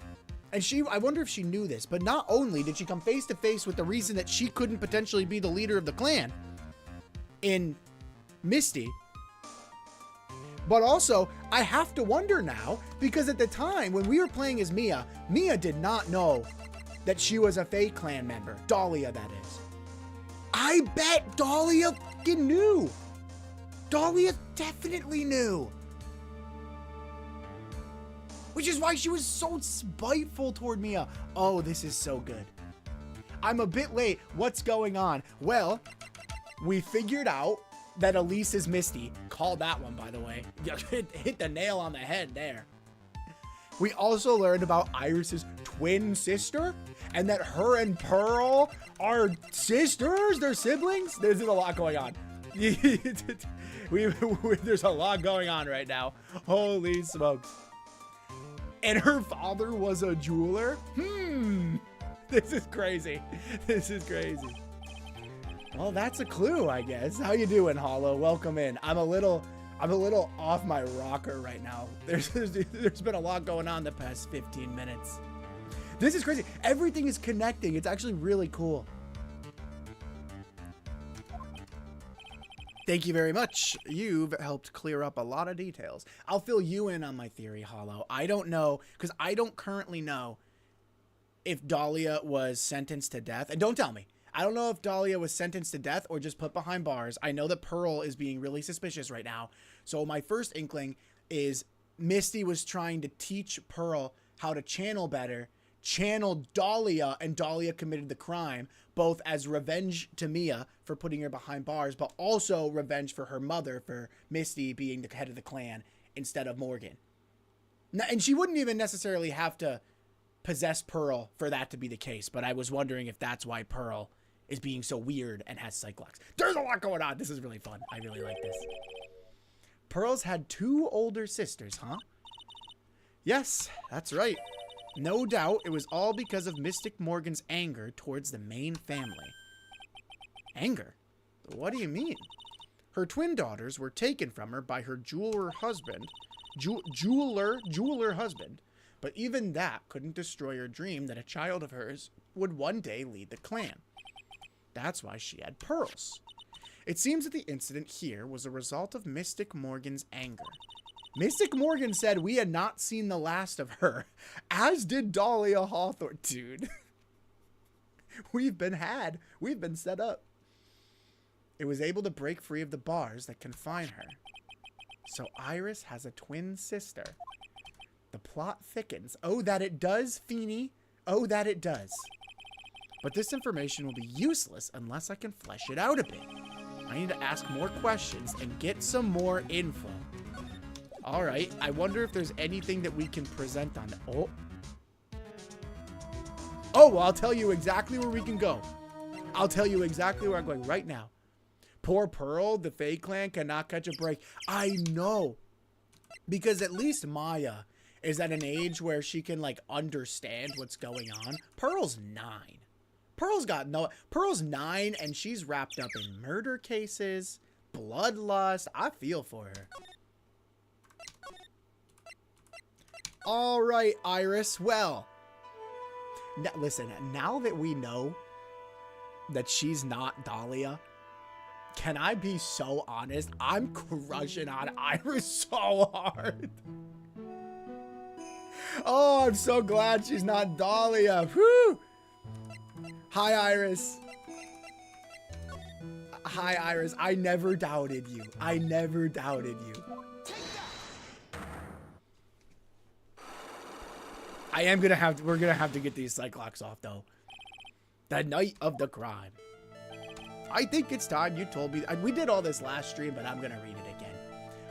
and I wonder if she knew this, but not only did she come face to face with the reason that she couldn't potentially be the leader of the clan in Misty, but also I have to wonder now, because at the time when we were playing as Mia did not know that she was a Fae clan member. Dahlia, that is. I bet Dahlia fucking knew. Dahlia definitely knew. Which is why she was so spiteful toward Mia. Oh, this is so good. I'm a bit late. What's going on? Well, we figured out that Elise is Misty. Called that one, by the way. Hit the nail on the head there. We also learned about Iris's twin sister, and that her and Pearl are sisters. They're siblings. There's a lot going on. There's a lot going on right now. Holy smokes. And her father was a jeweler. This is crazy. This is crazy. Well, that's a clue, I guess. How you doing, Hollow? Welcome in. I'm a little off my rocker right now. There's been a lot going on the past 15 minutes. This is crazy. Everything is connecting. It's actually really cool. Thank you very much. You've helped clear up a lot of details. I'll fill you in on my theory, Hollow. I don't know, because I don't currently know if Dahlia was sentenced to death. And don't tell me. I don't know if Dahlia was sentenced to death or just put behind bars. I know that Pearl is being really suspicious right now. So my first inkling is Misty was trying to teach Pearl how to channel better, channeled Dahlia, and Dahlia committed the crime, both as revenge to Mia for putting her behind bars, but also revenge for her mother for Misty being the head of the clan instead of Morgan. And she wouldn't even necessarily have to possess Pearl for that to be the case, but I was wondering if that's why Pearl is being so weird and has Cyclops. There's a lot going on. This is really fun. I really like this. Pearl's had 2 older sisters, huh? Yes, that's right. No doubt it was all because of Mystic Morgan's anger towards the main family. Anger? What do you mean? Her twin daughters were taken from her by her jeweler husband, but even that couldn't destroy her dream that a child of hers would one day lead the clan. That's why she had pearls. It seems that the incident here was a result of Mystic Morgan's anger. Mystic Morgan said we had not seen the last of her, as did Dahlia Hawthorne. Dude, we've been had. We've been set up. It was able to break free of the bars that confine her. So Iris has a twin sister. The plot thickens. Oh, that it does, Feeny. Oh, that it does. But this information will be useless unless I can flesh it out a bit. I need to ask more questions and get some more info. All right, I wonder if there's anything that we can present on it. Oh, well, I'll tell you exactly where we can go. I'll tell you exactly where I'm going right now. Poor Pearl, the Fae clan cannot catch a break. I know. Because at least Maya is at an age where she can, like, understand what's going on. Pearl's 9. Pearl's 9, and she's wrapped up in murder cases, bloodlust. I feel for her. All right, Iris. Well, listen, now that we know that she's not Dahlia, can I be so honest? I'm crushing on Iris so hard. Oh, I'm so glad she's not Dahlia. Whew. Hi, Iris. Hi, Iris. I never doubted you. I never doubted you. We're gonna have to get these Cyclops off, though. The night of the crime. I think it's time you told me. We did all this last stream, but I'm gonna read it again.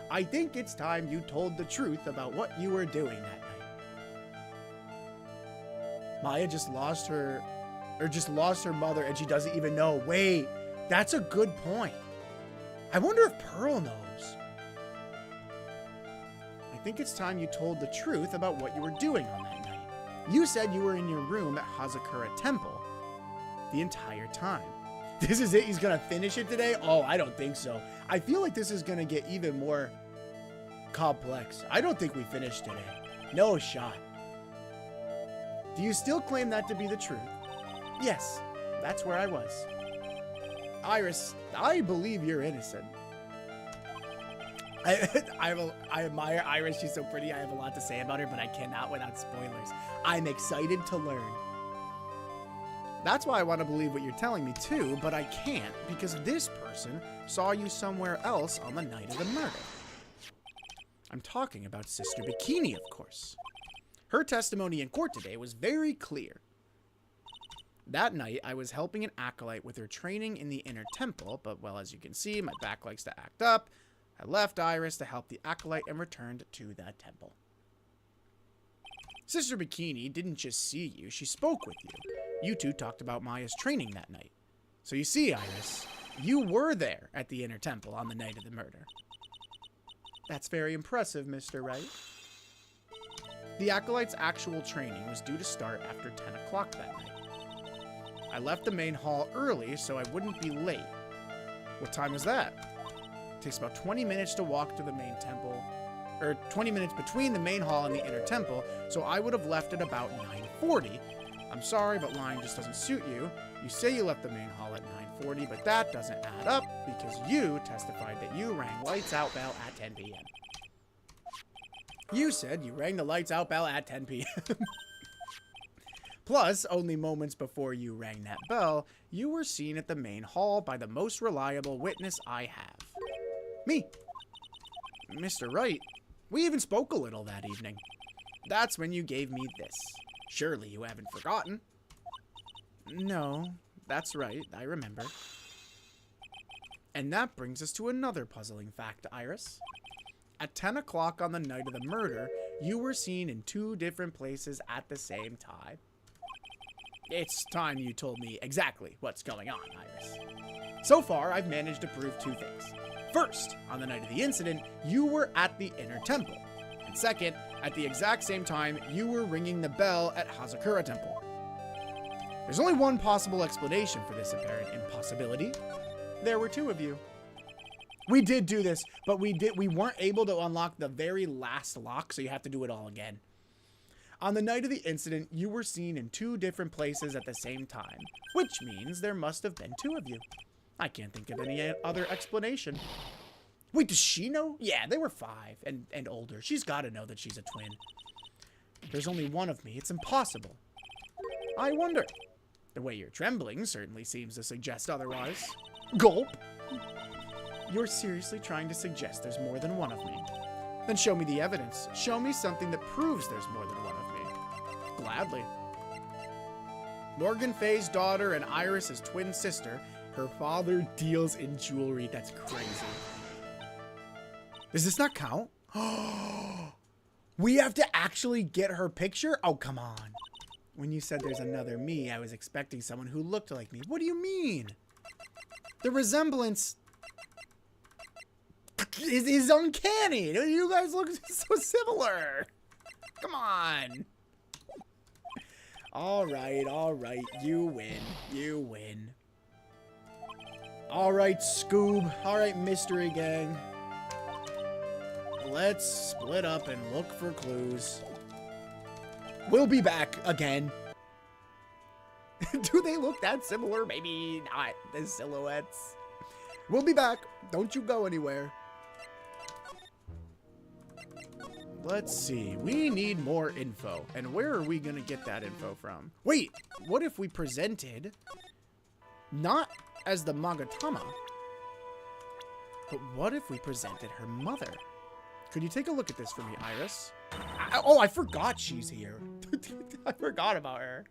I think it's time you told the truth about what you were doing that night. Maya just lost her mother, and she doesn't even know. Wait, that's a good point. I wonder if Pearl knows. I think it's time you told the truth about what you were doing on that night. You said you were in your room at Hazakura Temple the entire time. This is it? He's gonna finish it today? Oh, I don't think so. I feel like this is going to get even more complex. I don't think we finished today. No shot. Do you still claim that to be the truth? Yes, that's where I was. Iris, I believe you're innocent. I admire Iris. She's so pretty. I have a lot to say about her, but I cannot without spoilers. I'm excited to learn. That's why I want to believe what you're telling me too, but I can't because this person saw you somewhere else on the night of the murder. I'm talking about Sister Bikini, of course. Her testimony in court today was very clear. That night, I was helping an acolyte with her training in the inner temple, but well, as you can see, my back likes to act up. I left Iris to help the acolyte and returned to the temple. Sister Bikini didn't just see you, she spoke with you. You two talked about Maya's training that night. So you see, Iris, you were there at the inner temple on the night of the murder. That's very impressive, Mr. Wright. The acolyte's actual training was due to start after 10 o'clock that night. I left the main hall early so I wouldn't be late. What time was that? It takes about 20 minutes to walk to the main temple, or 20 minutes between the main hall and the inner temple, so I would have left at about 9:40. I'm sorry, but lying just doesn't suit you. You say you left the main hall at 9:40, but that doesn't add up because you testified that you rang lights out bell at 10 p.m. You said you rang the lights out bell at 10 p.m. Plus, only moments before you rang that bell, you were seen at the main hall by the most reliable witness I have. Me. Mr. Wright, we even spoke a little that evening. That's when you gave me this. Surely you haven't forgotten. No, that's right, I remember. And that brings us to another puzzling fact, Iris. At 10 o'clock on the night of the murder, you were seen in 2 different places at the same time. It's time you told me exactly what's going on, Iris. So far, I've managed to prove 2 things. First, on the night of the incident, you were at the inner temple. And second, at the exact same time, you were ringing the bell at Hazakura Temple. There's only one possible explanation for this apparent impossibility. There were 2 of you. We did do this, but we weren't able to unlock the very last lock, so you have to do it all again. On the night of the incident, you were seen in 2 different places at the same time, which means there must have been 2 of you. I can't think of any other explanation. Wait, does she know? Yeah, they were 5 and older. She's got to know that she's a twin. There's only 1 of me. It's impossible. I wonder. The way you're trembling certainly seems to suggest otherwise. Gulp. You're seriously trying to suggest there's more than 1 of me? Then show me the evidence. Show me something that proves there's more than 1 of me. Gladly. Morgan Fay's daughter and Iris's twin sister. Her father deals in jewelry. That's crazy. Does this not count? We have to actually get her picture? Oh, come on. When you said there's another me, I was expecting someone who looked like me. What do you mean? The resemblance is uncanny. You guys look so similar. Come on. All right. You win. You win. All right, Scoob. All right, Mystery Gang. Let's split up and look for clues. We'll be back again. Do they look that similar? Maybe not. The silhouettes. We'll be back. Don't you go anywhere. Let's see. We need more info. And where are we going to get that info from? Wait, what if we presented not as the Magatama, but what if we presented her mother? Could you take a look at this for me, Iris? Oh, I forgot she's here. I forgot about her.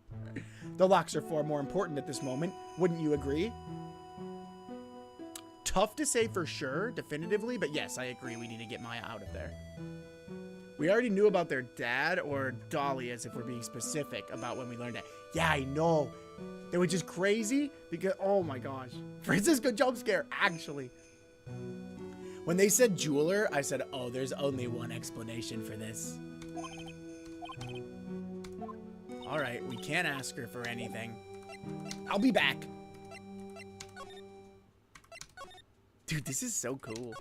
The locks are far more important at this moment. Wouldn't you agree? Tough to say for sure, definitively, but yes, I agree. We need to get Maya out of there. We already knew about their dad, or Dahlia's if we're being specific about when we learned that. Yeah, I know. They were just crazy because, oh my gosh. Francisco jump scare, actually. When they said jeweler, I said, oh, there's only one explanation for this. All right, we can't ask her for anything. I'll be back. Dude, this is so cool.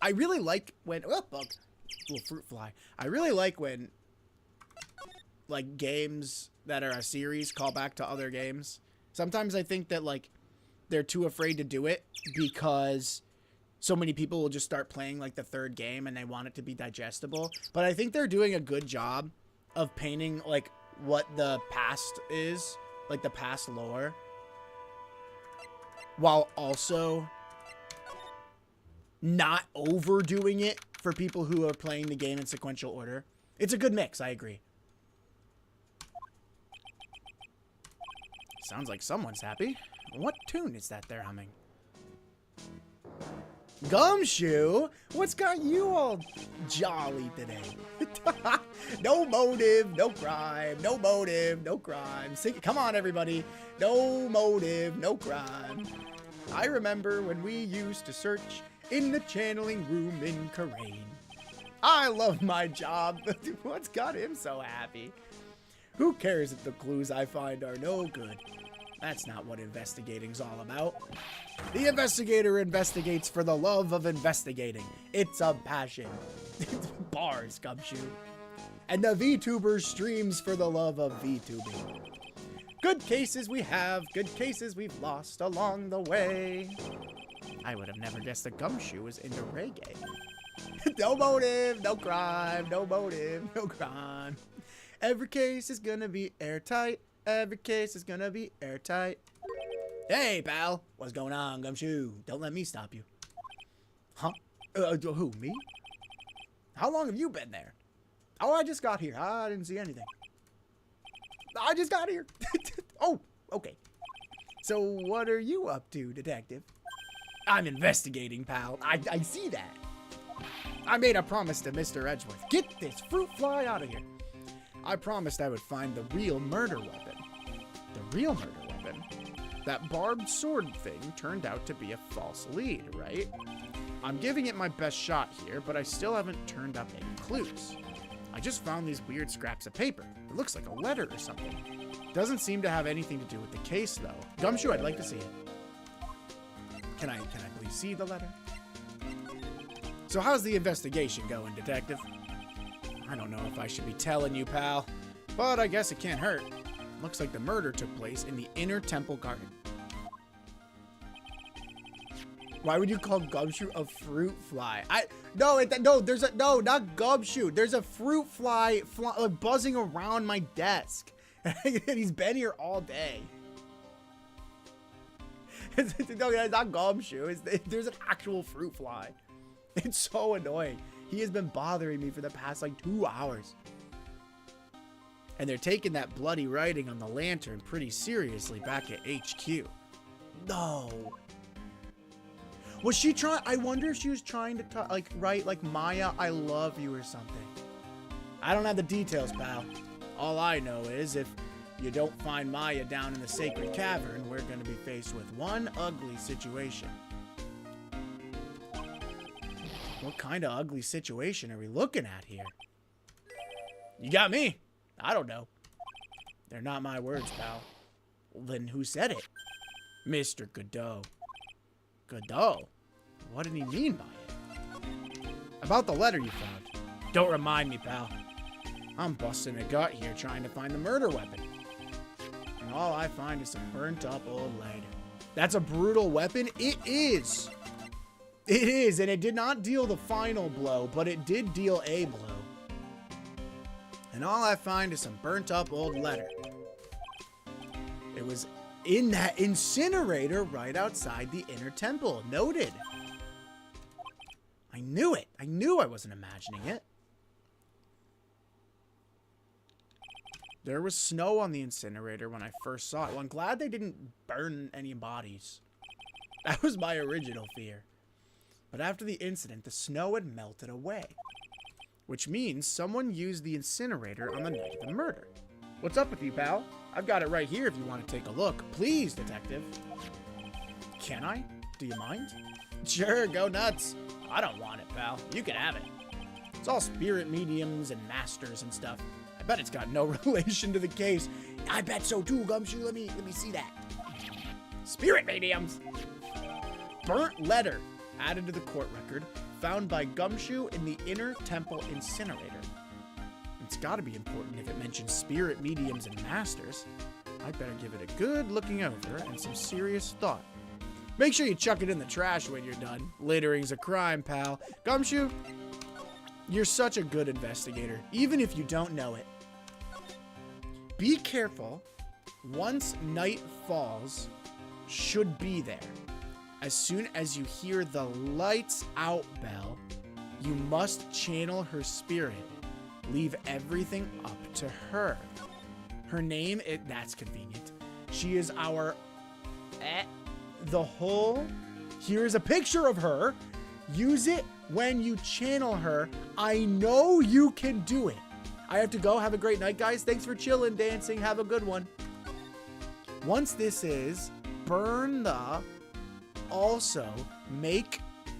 I really like when... Oh, bug. Little fruit fly. I really like when, like, games that are a series call back to other games. Sometimes I think that, like, they're too afraid to do it because so many people will just start playing, like, the third game and they want it to be digestible. But I think they're doing a good job of painting, like, what the past is, like, the past lore, while also not overdoing it for people who are playing the game in sequential order. It's a good mix, I agree. Sounds like someone's happy. What tune is that they're humming? Gumshoe? What's got you all jolly today? No motive, no crime. No motive, no crime. Sing it. Come on, everybody. No motive, no crime. I remember when we used to search in the channeling room in Karain. I love my job. What's got him so happy? Who cares if the clues I find are no good? That's not what investigating's all about. The investigator investigates for the love of investigating. It's a passion. Bars, Gumshoe. And the VTuber streams for the love of VTubing. Good cases we have, good cases we've lost along the way. I would have never guessed that Gumshoe was into reggae. No motive, no crime, no motive, no crime. Every case is gonna be airtight. Every case is gonna be airtight. Hey, pal. What's going on, Gumshoe? Don't let me stop you. Huh? Who, me? How long have you been there? Oh, I just got here. I didn't see anything. I just got here. Oh, okay. So what are you up to, detective? I'm investigating, pal. I see that. I made a promise to Mr. Edgeworth. Get this fruit fly out of here. I promised I would find the real murder weapon. The real murder weapon? That barbed sword thing turned out to be a false lead, right? I'm giving it my best shot here, but I still haven't turned up any clues. I just found these weird scraps of paper. It looks like a letter or something. Doesn't seem to have anything to do with the case, though. Gumshoe, I'd like to see it. Can I please see the letter? So how's the investigation going, detective? I don't know if I should be telling you, pal, but I guess it can't hurt. Looks like the murder took place in the inner temple garden. Why would you call Gumshoe a fruit fly? No, not Gumshoe. There's a fruit fly buzzing around my desk. And he's been here all day. No, it's not Gumshoe. There's an actual fruit fly. It's so annoying. He has been bothering me for the past, like, 2 hours. And they're taking that bloody writing on the lantern pretty seriously back at HQ. No. Was she trying? I wonder if she was trying to, like, write, like, Maya, I love you or something. I don't have the details, pal. All I know is if you don't find Maya down in the sacred cavern, we're going to be faced with one ugly situation. What kind of ugly situation are we looking at here? You got me. I don't know. They're not my words, pal. Well, then who said it? Mr. Godot. Godot? What did he mean by it? About the letter you found. Don't remind me, pal. I'm busting a gut here trying to find the murder weapon. And all I find is some burnt up old lead. That's a brutal weapon? It is. It is, and it did not deal the final blow, but it did deal a blow. And all I find is some burnt up old letter. It was in that incinerator right outside the inner temple. Noted. I knew it. I knew I wasn't imagining it. There was snow on the incinerator when I first saw it. Well, I'm glad they didn't burn any bodies. That was my original fear. But after the incident, the snow had melted away. Which means someone used the incinerator on the night of the murder. What's up with you, pal? I've got it right here if you want to take a look. Please, detective. Can I? Do you mind? Sure, go nuts. I don't want it, pal. You can have it. It's all spirit mediums and masters and stuff. I bet it's got no relation to the case. I bet so too, Gumshoe. Let me see that. Spirit mediums. burnt letter added to the court record found by Gumshoe in the inner temple incinerator. It's got to be important if it mentions spirit mediums and masters. I'd better give it a good looking over and some serious thought. Make sure you chuck it in the trash when you're done. Littering's a crime, pal. Gumshoe, you're such a good investigator, even if you don't know it. Be careful. Once night falls, should be there. As soon as you hear the lights out bell, you must channel her spirit. Leave everything up to her. Her name, that's convenient. She is our... Here's a picture of her. Use it when you channel her. I know you can do it. I have to go. Have a great night, guys. Thanks for chilling, dancing. Have a good one. Once this is, burn the... Also,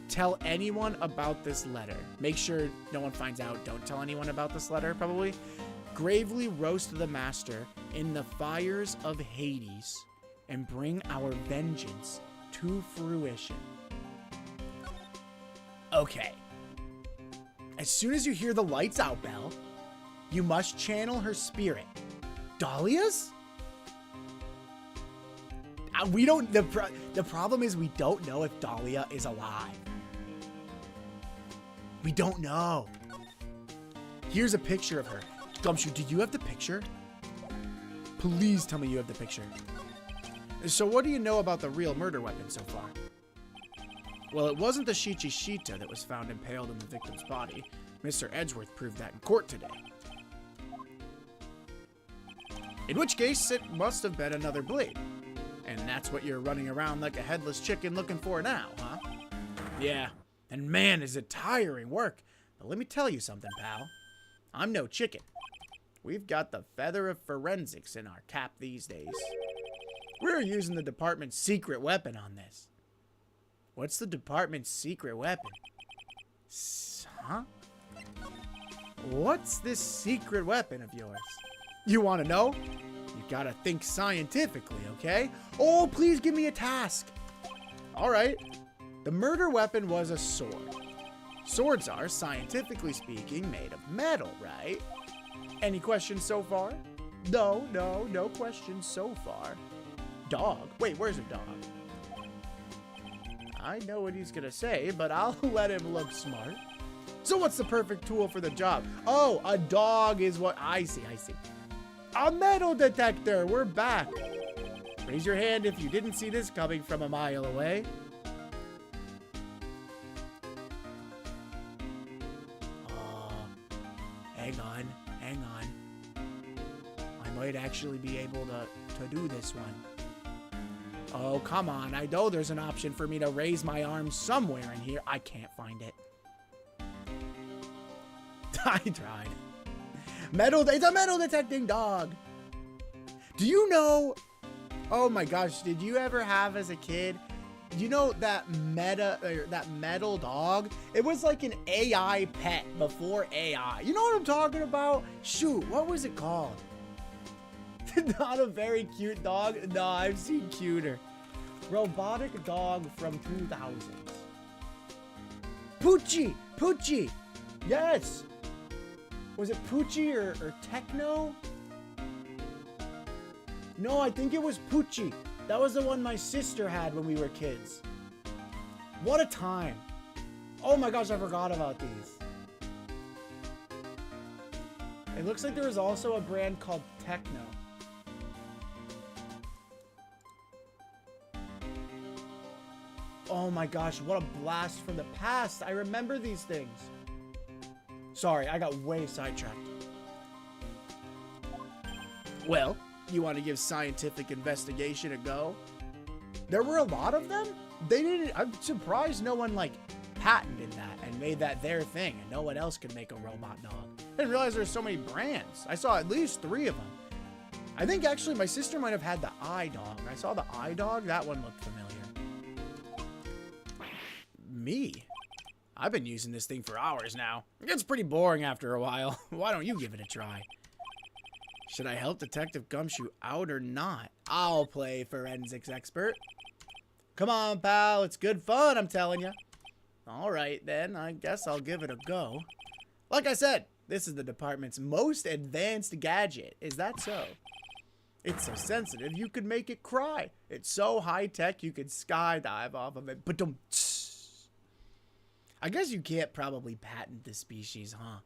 tell anyone about this letter. Make sure no one finds out. Don't tell anyone about this letter, probably. Gravely roast the master in the fires of Hades and bring our vengeance to fruition. Okay. As soon as you hear the lights out bell, you must channel her spirit. Dahlia's? We don't... The problem is we don't know if Dahlia is alive. We don't know. Here's a picture of her. Gumshoe, do you have the picture? Please tell me you have the picture. So what do you know about the real murder weapon so far? Well, it wasn't the Shichishita that was found impaled in the victim's body. Mr. Edgeworth proved that in court today. In which case, it must have been another blade. And that's what you're running around like a headless chicken looking for now, huh? Yeah, and man, is it tiring work. But let me tell you something, pal. I'm no chicken. We've got the feather of forensics in our cap these days. We're using the department's secret weapon on this. What's the department's secret weapon? Huh? What's this secret weapon of yours? You want to know? You gotta think scientifically, okay? Oh, please give me a task. All right. The murder weapon was a sword. Swords are, scientifically speaking, made of metal, right? Any questions so far? No questions so far. Dog? Wait, where's a dog? I know what he's gonna say, but I'll let him look smart. So what's the perfect tool for the job? Oh, a dog is what... I see. A metal detector! We're back! Raise your hand if you didn't see this coming from a mile away. Hang on. I might actually be able to do this one. Oh, come on. I know there's an option for me to raise my arm somewhere in here. I can't find it. I tried. It's a metal detecting dog. Do you know... Oh my gosh, did you ever have as a kid... You know that metal dog? It was like an AI pet before AI. You know what I'm talking about? Shoot, what was it called? Not a very cute dog? No, I've seen cuter. Robotic dog from 2000s. Poochie! Yes! Was it Poochie or Techno? No, I think it was Poochie. That was the one my sister had when we were kids. What a time. Oh my gosh, I forgot about these. It looks like there was also a brand called Techno. Oh my gosh, what a blast from the past. I remember these things. Sorry, I got way sidetracked. Well, you want to give scientific investigation a go? There were a lot of them? They didn't... I'm surprised no one, like, patented that and made that their thing and no one else could make a robot dog. I didn't realize there's so many brands. I saw at least 3 of them. I think, actually, my sister might have had the iDog. I saw the iDog. That one looked familiar. Me? I've been using this thing for hours now. It gets pretty boring after a while. Why don't you give it a try? Should I help Detective Gumshoe out or not? I'll play forensics expert. Come on, pal. It's good fun, I'm telling you. All right, then. I guess I'll give it a go. Like I said, this is the department's most advanced gadget. Is that so? It's so sensitive, you could make it cry. It's so high-tech, you could skydive off of it. But I guess you can't probably patent this species, huh?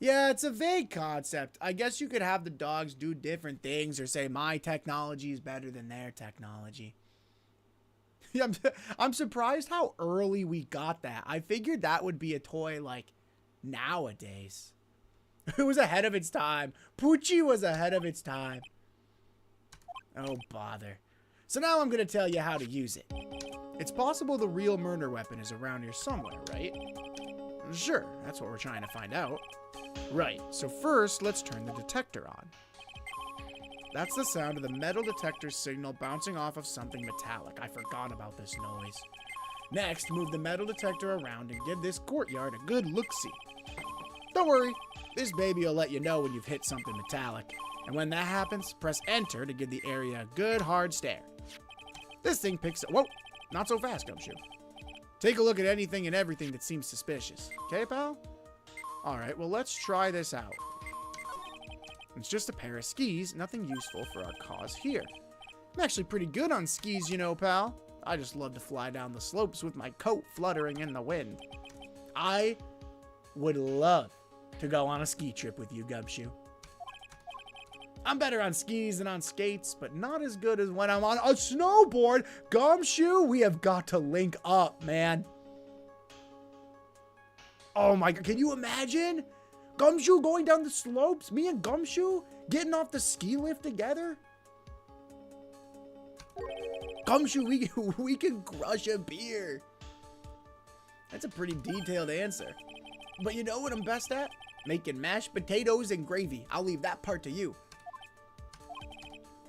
Yeah, it's a vague concept. I guess you could have the dogs do different things or say my technology is better than their technology. I'm surprised how early we got that. I figured that would be a toy like nowadays. It was ahead of its time. Poochie was ahead of its time. Oh, bother. So now I'm going to tell you how to use it. It's possible the real murder weapon is around here somewhere, right? Sure, that's what we're trying to find out. Right, so first, let's turn the detector on. That's the sound of the metal detector signal bouncing off of something metallic. I forgot about this noise. Next, move the metal detector around and give this courtyard a good look-see. Don't worry, this baby will let you know when you've hit something metallic. And when that happens, press enter to give the area a good hard stare. This thing picks up... Whoa, not so fast, Gumshoe. Take a look at anything and everything that seems suspicious. Okay, pal? Alright, well, let's try this out. It's just a pair of skis, nothing useful for our cause here. I'm actually pretty good on skis, you know, pal. I just love to fly down the slopes with my coat fluttering in the wind. I would love to go on a ski trip with you, Gumshoe. I'm better on skis than on skates, but not as good as when I'm on a snowboard. Gumshoe, we have got to link up, man. Oh my god, can you imagine? Gumshoe going down the slopes, me and Gumshoe getting off the ski lift together? Gumshoe, we can crush a beer. That's a pretty detailed answer. But you know what I'm best at? Making mashed potatoes and gravy. I'll leave that part to you.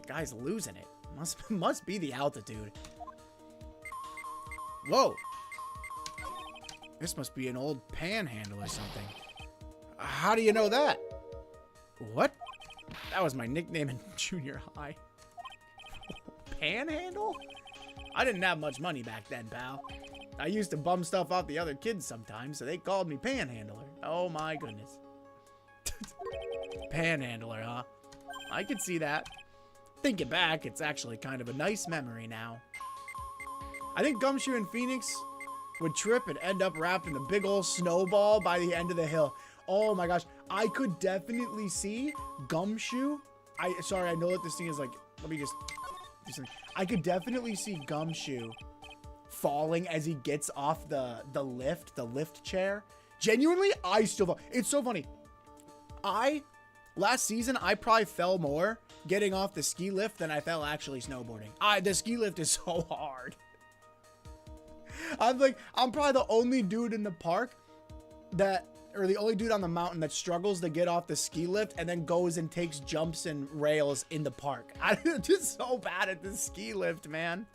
The guy's losing it. Must be the altitude. Whoa. This must be an old panhandle or something. How do you know that? What? That was my nickname in junior high. Panhandle? I didn't have much money back then, pal. I used to bum stuff off the other kids sometimes, so they called me Panhandler. Oh my goodness. Panhandler, huh? I could see that. Thinking back, it's actually kind of a nice memory now. I think Gumshoe and Phoenix would trip and end up wrapped in a big old snowball by the end of the hill. Oh my gosh, I could definitely see Gumshoe. Sorry, I know that this thing is like, let me just do something. I could definitely see Gumshoe falling as he gets off the lift chair. Genuinely, I still fall. It's so funny. Last season, I probably fell more getting off the ski lift than I fell actually snowboarding. The ski lift is so hard. I'm probably the only dude in the park or the only dude on the mountain that struggles to get off the ski lift and then goes and takes jumps and rails in the park. I'm just so bad at the ski lift, man.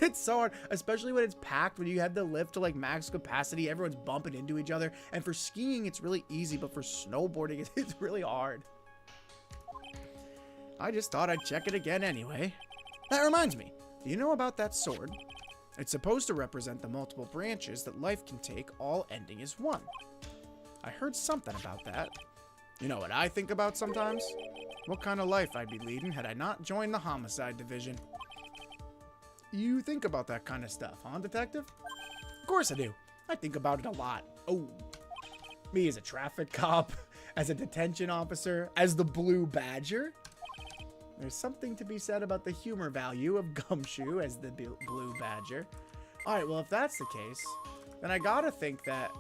It's so hard, especially when it's packed, when you have the lift to like max capacity, everyone's bumping into each other. And for skiing, it's really easy, but for snowboarding, it's really hard. I just thought I'd check it again anyway. That reminds me, do you know about that sword? It's supposed to represent the multiple branches that life can take, all ending as one. I heard something about that. You know what I think about sometimes? What kind of life I'd be leading had I not joined the homicide division. You think about that kind of stuff, huh, detective? Of course I do. I think about it a lot. Oh, me as a traffic cop, as a detention officer, as the Blue Badger. There's something to be said about the humor value of Gumshoe as the Blue Badger. Alright, well, if that's the case, then I gotta think that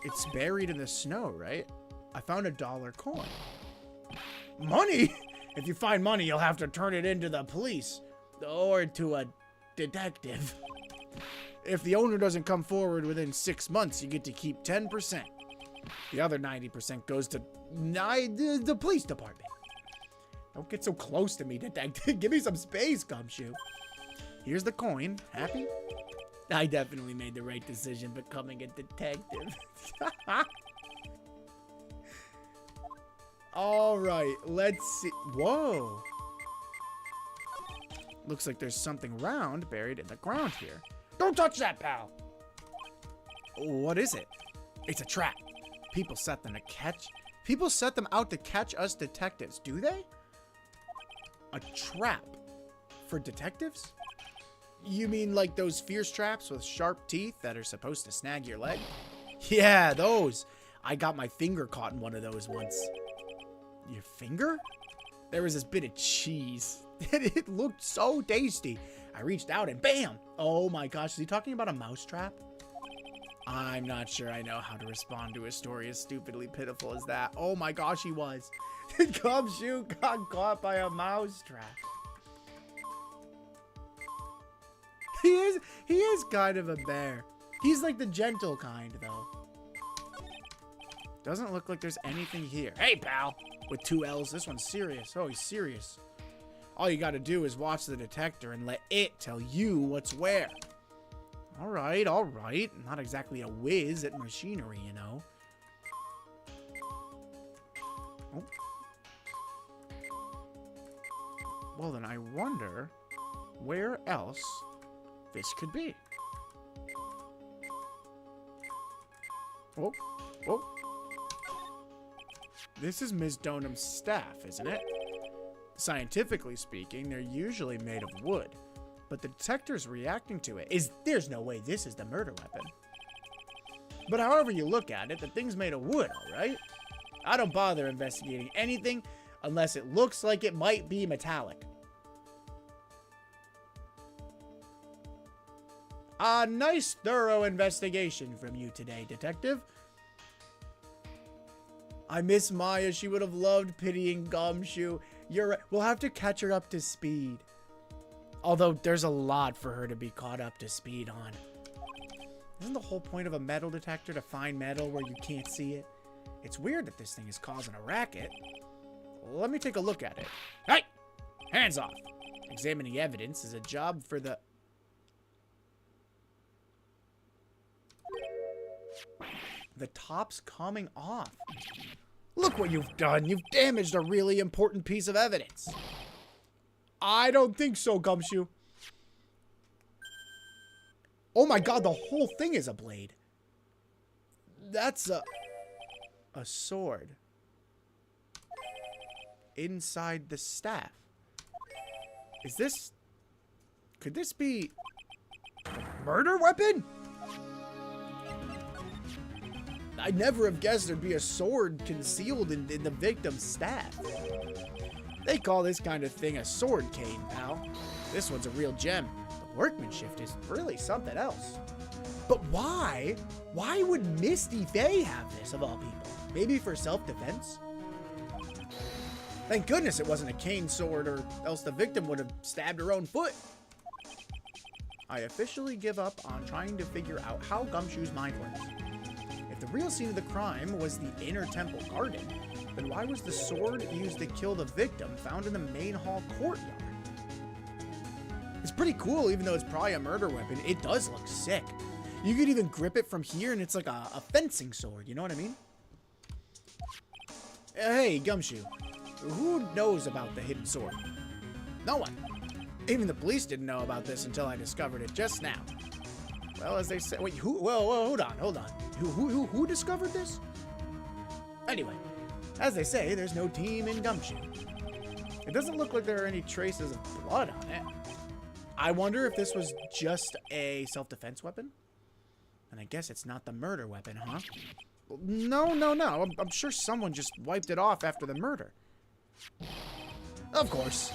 it's buried in the snow, right? I found a $1 coin. Money? If you find money, you'll have to turn it into the police. Or to a detective. If the owner doesn't come forward within 6 months, you get to keep 10%. The other 90% goes to the police department. Don't get so close to me, detective. Give me some space, Gumshoe. Here's the coin. Happy? I definitely made the right decision becoming a detective. All right, let's see. Whoa. Looks like there's something round buried in the ground here. Don't touch that, pal! What is it? It's a trap. People set them out to catch us detectives, do they? A trap for detectives? You mean like those fierce traps with sharp teeth that are supposed to snag your leg? Yeah, those. I got my finger caught in one of those once. Your finger? There was this bit of cheese. It looked so tasty. I reached out and bam! Oh my gosh, is he talking about a mouse trap? I'm not sure I know how to respond to a story as stupidly pitiful as that. Oh my gosh, he was. Gumshoe got caught by a mouse trap. He is kind of a bear. He's like the gentle kind, though. Doesn't look like there's anything here. Hey, pal! With 2 L's, this one's serious. Oh, he's serious. All you gotta do is watch the detector and let it tell you what's where. Alright, alright. Not exactly a whiz at machinery, you know. Oh. Well, then I wonder where else this could be. Oh, oh. This is Ms. Donham's staff, isn't it? Scientifically speaking, they're usually made of wood. But the detector's reacting to it. There's no way this is the murder weapon. But however you look at it, the thing's made of wood, alright? I don't bother investigating anything unless it looks like it might be metallic. A nice, thorough investigation from you today, detective. I miss Maya. She would have loved pitying Gumshoe. You're right. We'll have to catch her up to speed. Although, there's a lot for her to be caught up to speed on. Isn't the whole point of a metal detector to find metal where you can't see it? It's weird that this thing is causing a racket. Let me take a look at it. Hey! Hands off! Examining evidence is a job for the... The top's coming off. Look what you've done. You've damaged a really important piece of evidence. I don't think so, Gumshoe. Oh my god, the whole thing is a blade. That's a sword. Inside the staff. Is this... Could this be... a murder weapon? I'd never have guessed there'd be a sword concealed in the victim's staff. They call this kind of thing a sword cane, pal. This one's a real gem. The workmanship is really something else. But why? Why would Misty Faye have this, of all people? Maybe for self-defense? Thank goodness it wasn't a cane sword, or else the victim would have stabbed her own foot. I officially give up on trying to figure out how Gumshoe's mind works. If the real scene of the crime was the inner temple garden, then why was the sword used to kill the victim found in the main hall courtyard? It's pretty cool, even though it's probably a murder weapon. It does look sick. You could even grip it from here and it's like a fencing sword, you know what I mean? Hey, Gumshoe. Who knows about the hidden sword? No one. Even the police didn't know about this until I discovered it just now. Well, as they say... Wait, who... Whoa, hold on. Who discovered this? Anyway, as they say, there's no team in Gumshoe. It doesn't look like there are any traces of blood on it. I wonder if this was just a self-defense weapon? And I guess it's not the murder weapon, huh? No. I'm sure someone just wiped it off after the murder. Of course.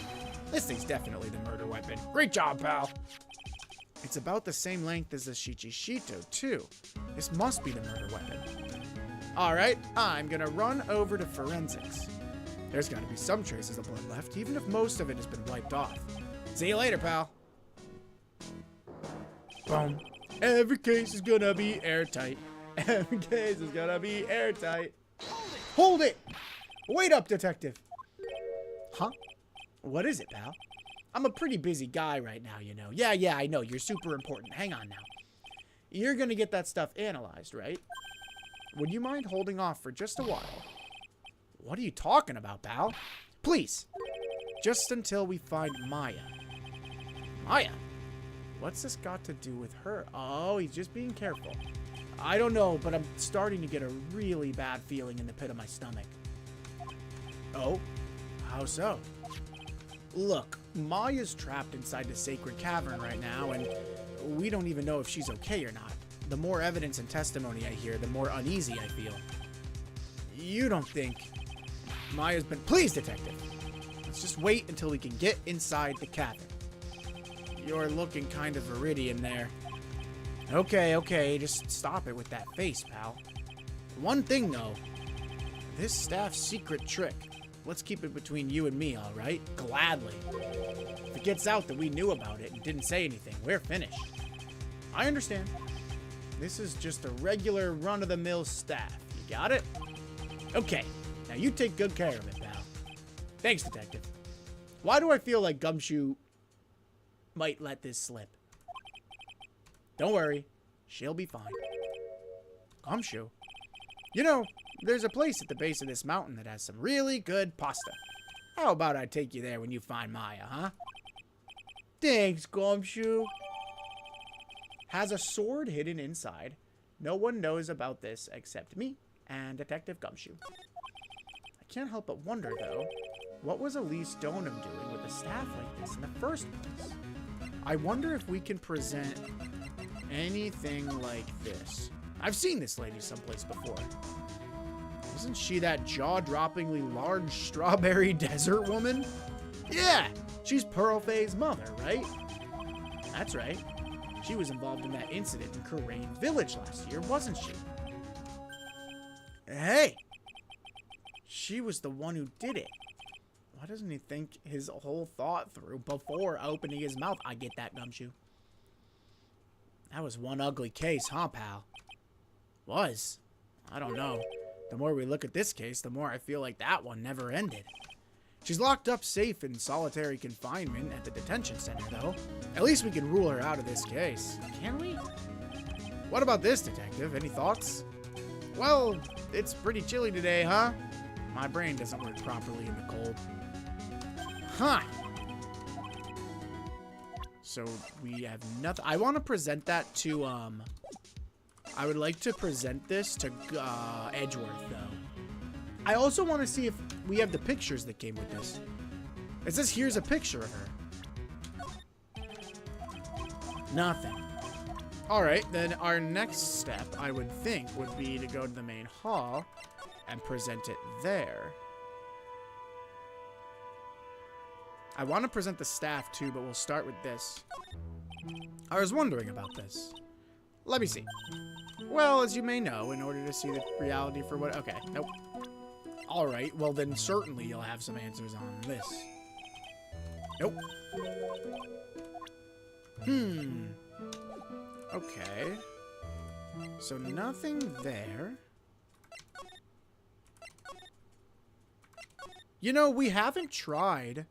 This thing's definitely the murder weapon. Great job, pal. It's about the same length as the Shichishito, too. This must be the murder weapon. Alright, I'm gonna run over to forensics. There's gotta be some traces of blood left, even if most of it has been wiped off. See you later, pal. Boom. Every case is gonna be airtight. Every case is gonna be airtight. Hold it! Wait up, detective. Huh? What is it, pal? I'm a pretty busy guy right now, you know. Yeah, I know. You're super important. Hang on now. You're gonna get that stuff analyzed, right? Would you mind holding off for just a while? What are you talking about, pal? Please. Just until we find Maya. Maya, what's this got to do with her? Oh, he's just being careful. I don't know, but I'm starting to get a really bad feeling in the pit of my stomach. Oh? How so? Look, Maya's trapped inside the sacred cavern right now, and we don't even know if she's okay or not. The more evidence and testimony I hear, the more uneasy I feel. You don't think Maya's been... Please, detective! Let's just wait until we can get inside the cavern. You're looking kind of viridian there. Okay, just stop it with that face, pal. One thing, though. This staff's secret trick. Let's keep it between you and me, alright? Gladly. If it gets out that we knew about it and didn't say anything, we're finished. I understand. This is just a regular run-of-the-mill staff. You got it? Okay. Now you take good care of it, pal. Thanks, detective. Why do I feel like Gumshoe might let this slip? Don't worry. She'll be fine. Gumshoe? You know, there's a place at the base of this mountain that has some really good pasta. How about I take you there when you find Maya, huh? Thanks, Gumshoe. Has a sword hidden inside. No one knows about this except me and Detective Gumshoe. I can't help but wonder, though, what was Elise Donham doing with a staff like this in the first place? I wonder if we can present anything like this. I've seen this lady someplace before. Isn't she that jaw-droppingly large strawberry desert woman? Yeah, she's Pearlfay's mother, right? That's right. She was involved in that incident in Karain Village last year, wasn't she? Hey! She was the one who did it. Why doesn't he think his whole thought through before opening his mouth? I get that, Gumshoe. That was one ugly case, huh, pal? Was. I don't know. The more we look at this case, the more I feel like that one never ended. She's locked up safe in solitary confinement at the detention center, though. At least we can rule her out of this case. Can we? What about this, detective? Any thoughts? Well, it's pretty chilly today, huh? My brain doesn't work properly in the cold. Huh. So we have nothing. I want to present that to, I would like to present this to Edgeworth, though. I also want to see if we have the pictures that came with this. It says here's a picture of her. Nothing. Alright, then our next step, I would think, would be to go to the main hall and present it there. I want to present the staff too, but we'll start with this. I was wondering about this. Let me see. Well, as you may know, in order to see the reality for what... Okay, nope. Alright, well then certainly you'll have some answers on this. Nope. Okay. So nothing there. You know, we haven't tried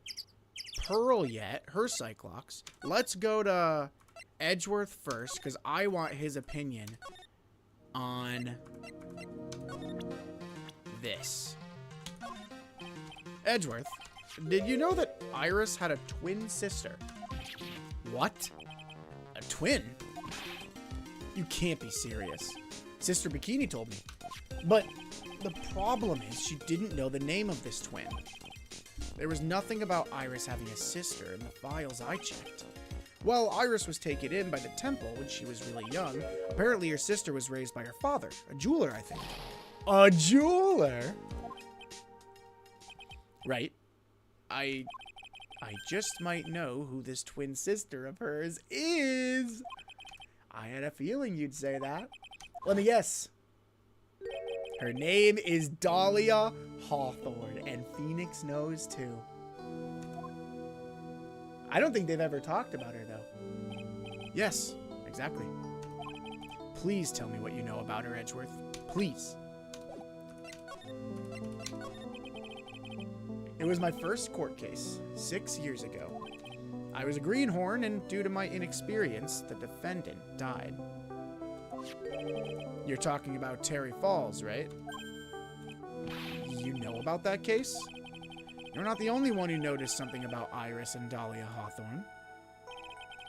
Pearl yet, her Cyclops. Let's go to Edgeworth first, because I want his opinion on this. Edgeworth, did you know that Iris had a twin sister? What? A twin? You can't be serious. Sister Bikini told me. But the problem is she didn't know the name of this twin. There was nothing about Iris having a sister in the files I checked. Well, Iris was taken in by the temple when she was really young. Apparently her sister was raised by her father, a jeweler, I think. A jeweler? Right. I just might know who this twin sister of hers is. I had a feeling you'd say that. Let me guess. Her name is Dahlia Hawthorne, and Phoenix knows too. I don't think they've ever talked about her, though. Yes, exactly. Please tell me what you know about her, Edgeworth. Please. It was my first court case, 6 years ago. I was a greenhorn, and due to my inexperience, the defendant died. You're talking about Terry Falls, right? You know about that case? You're not the only one who noticed something about Iris and Dahlia Hawthorne.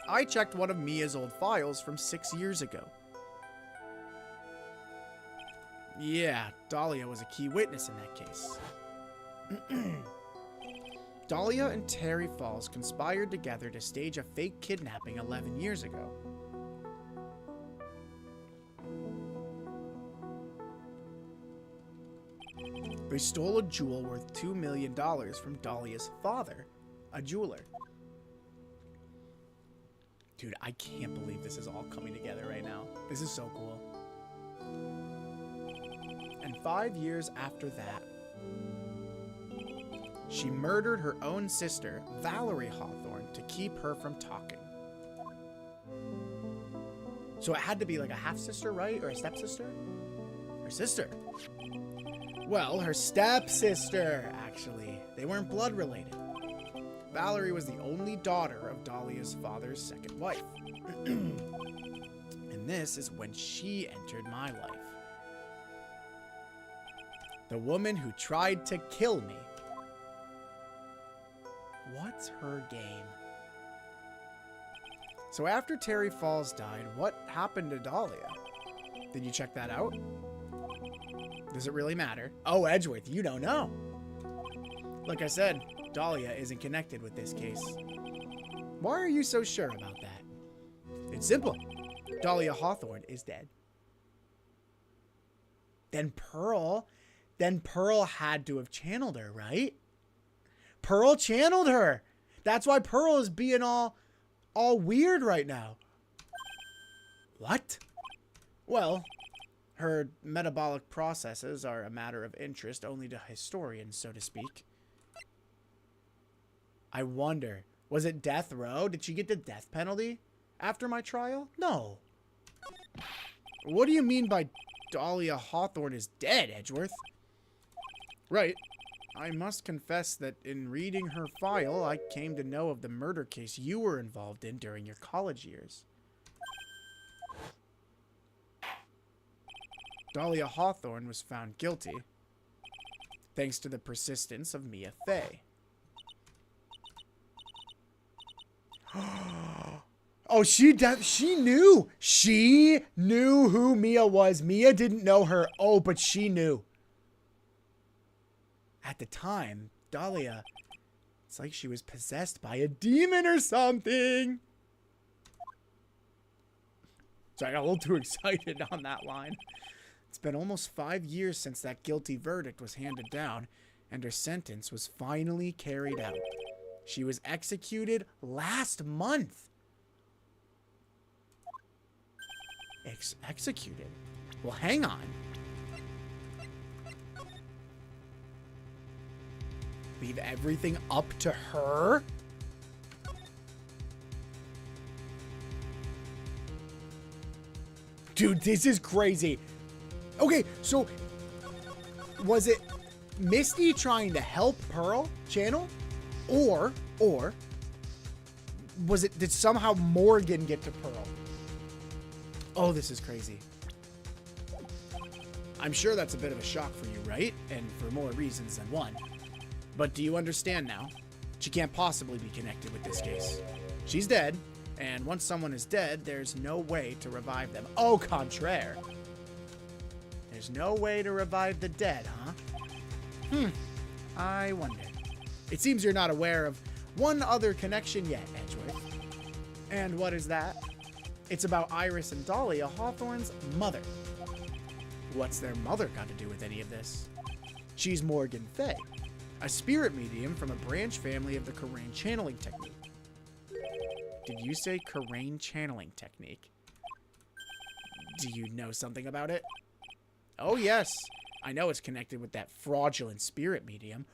I checked one of Mia's old files from 6 years ago. Yeah, Dahlia was a key witness in that case. Dahlia and Terry Falls conspired together to stage a fake kidnapping 11 years ago. They stole a jewel worth $2 million from Dahlia's father, a jeweler. Dude, I can't believe this is all coming together right now. This is so cool. And 5 years after that, she murdered her own sister, Valerie Hawthorne, to keep her from talking. So it had to be like a half-sister, right? Or a stepsister? Her sister. Well, her stepsister, actually. They weren't blood related. Valerie was the only daughter of Dahlia's father's second wife. And this is when she entered my life. The woman who tried to kill me. What's her game? So after Terry Falls died, what happened to Dahlia? Did you check that out? Does it really matter? Oh, Edgeworth, you don't know. Like I said, Dahlia isn't connected with this case. Why are you so sure about that? It's simple. Dahlia Hawthorne is dead. Then Pearl had to have channeled her, right? Pearl channeled her. That's why Pearl is being all weird right now. What? Well, her metabolic processes are a matter of interest only to historians, so to speak. I wonder, was it death row? Did she get the death penalty after my trial? No. What do you mean by Dahlia Hawthorne is dead, Edgeworth? Right. I must confess that in reading her file, I came to know of the murder case you were involved in during your college years. Dahlia Hawthorne was found guilty, thanks to the persistence of Mia Fey. Oh, she knew. She knew who Mia was. Mia didn't know her. Oh, but she knew. At the time, Dahlia, it's like she was possessed by a demon or something. Sorry, I got a little too excited on that line. It's been almost 5 years since that guilty verdict was handed down, and her sentence was finally carried out. She was executed last month. Executed? Well, hang on. Leave everything up to her? Dude, this is crazy. Okay, so was it Misty trying to help Pearl channel? Or was it, did somehow Morgan get to Pearl? Oh, this is crazy. I'm sure that's a bit of a shock for you, right? And for more reasons than one. But do you understand now? She can't possibly be connected with this case. She's dead, and once someone is dead, there's no way to revive them. Au contraire. There's no way to revive the dead, huh? I wonder. It seems you're not aware of one other connection yet, Edgeworth. And what is that? It's about Iris and Dahlia Hawthorne's mother. What's their mother got to do with any of this? She's Morgan Fey, a spirit medium from a branch family of the Karain channeling technique. Did you say Karain channeling technique? Do you know something about it? Oh, yes. I know it's connected with that fraudulent spirit medium.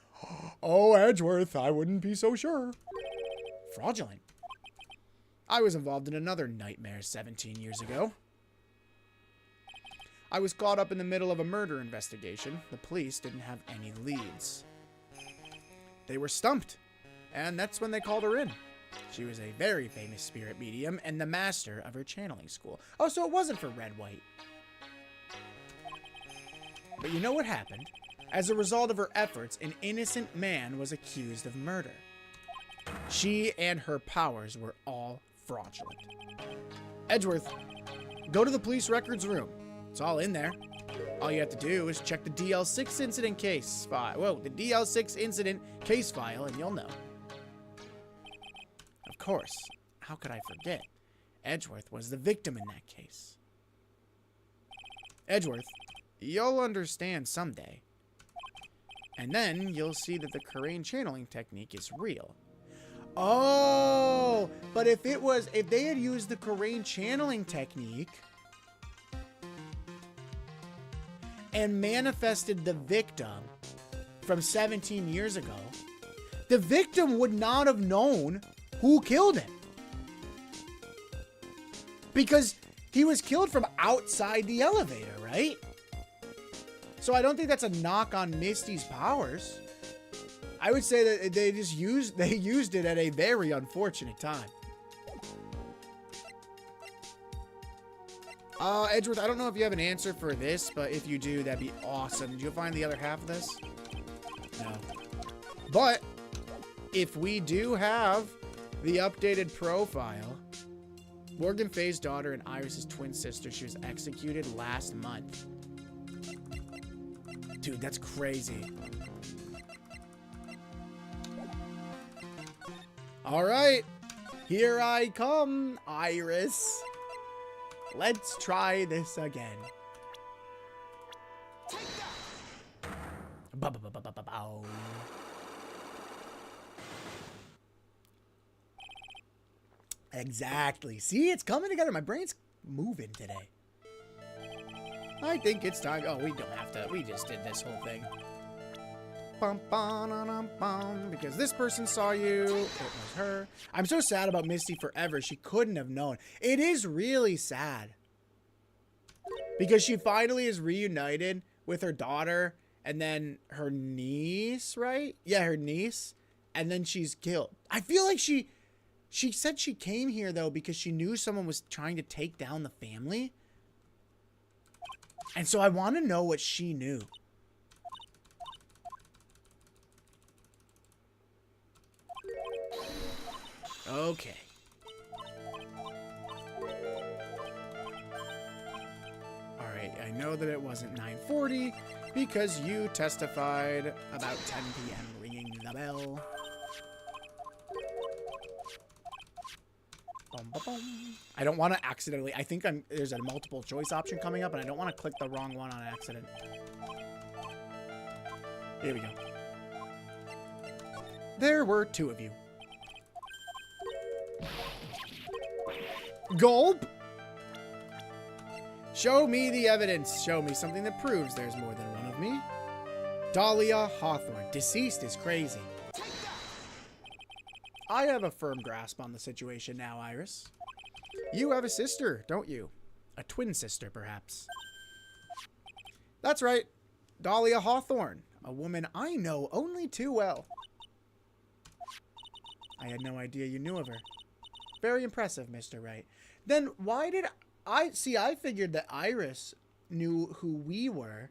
Oh, Edgeworth, I wouldn't be so sure. Fraudulent? I was involved in another nightmare 17 years ago. I was caught up in the middle of a murder investigation. The police didn't have any leads. They were stumped, and that's when they called her in. She was a very famous spirit medium and the master of her channeling school. Oh, so it wasn't for Red White. But you know what happened? As a result of her efforts, an innocent man was accused of murder. She and her powers were all fraudulent. Edgeworth, go to the police records room. It's all in there. All you have to do is check the DL6 incident case file. Whoa, the DL6 incident case file, and you'll know. Of course, how could I forget? Edgeworth was the victim in that case. Edgeworth, you'll understand someday. And then you'll see that the Korean channeling technique is real. Oh, but if they had used the Korean channeling technique and manifested the victim from 17 years ago, the victim would not have known who killed him. Because he was killed from outside the elevator, right? So I don't think that's a knock on Misty's powers. I would say that they used it at a very unfortunate time. Edgeworth, I don't know if you have an answer for this, but if you do, that'd be awesome. Did you find the other half of this? No. But if we do have the updated profile, Morgan Faye's daughter and Iris's twin sister, she was executed last month. Dude, that's crazy. All right, here I come, Iris. Let's try this again. Exactly. See, it's coming together. My brain's moving today. I think it's time. Oh, we don't have to. We just did this whole thing. Because this person saw you. It was her. I'm so sad about Misty forever. She couldn't have known. It is really sad. Because she finally is reunited with her daughter and then her niece, right? Yeah, her niece. And then she's killed. I feel like she said she came here, though, because she knew someone was trying to take down the family. And so I want to know what she knew. Okay. Alright, I know that it wasn't 9:40 because you testified about 10 p.m. ringing the bell. I don't want to accidentally. I think there's a multiple choice option coming up, and I don't want to click the wrong one on accident. Here we go. There were 2 of you. Gulp! Show me the evidence. Show me something that proves there's more than one of me. Dahlia Hawthorne. Deceased is crazy. I have a firm grasp on the situation now, Iris. You have a sister, don't you? A twin sister, perhaps. That's right. Dahlia Hawthorne. A woman I know only too well. I had no idea you knew of her. Very impressive, Mr. Wright. Then why did I figured that Iris knew who we were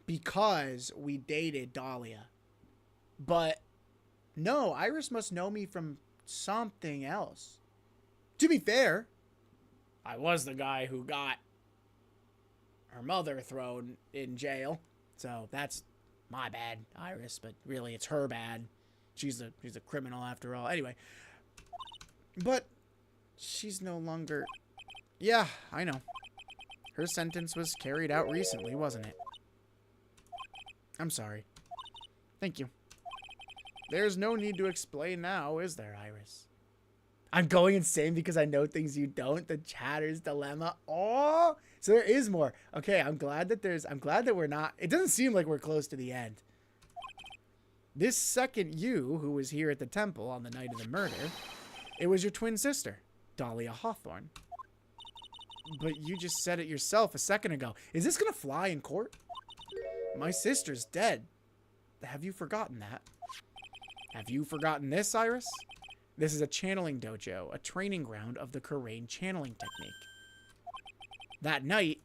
because we dated Dahlia. But no, Iris must know me from something else. To be fair, I was the guy who got her mother thrown in jail. So that's my bad, Iris, but really it's her bad. She's a criminal after all. Anyway, but she's no longer... Yeah, I know. Her sentence was carried out recently, wasn't it? I'm sorry. Thank you. There's no need to explain now, is there, Iris? I'm going insane because I know things you don't. The Chatter's dilemma. Oh, so there is more. Okay, I'm glad that we're not... It doesn't seem like we're close to the end. This second you, who was here at the temple on the night of the murder, it was your twin sister, Dahlia Hawthorne. But you just said it yourself a second ago. Is this going to fly in court? My sister's dead. Have you forgotten that? Have you forgotten this, Iris? This is a channeling dojo, a training ground of the Korean channeling technique. That night,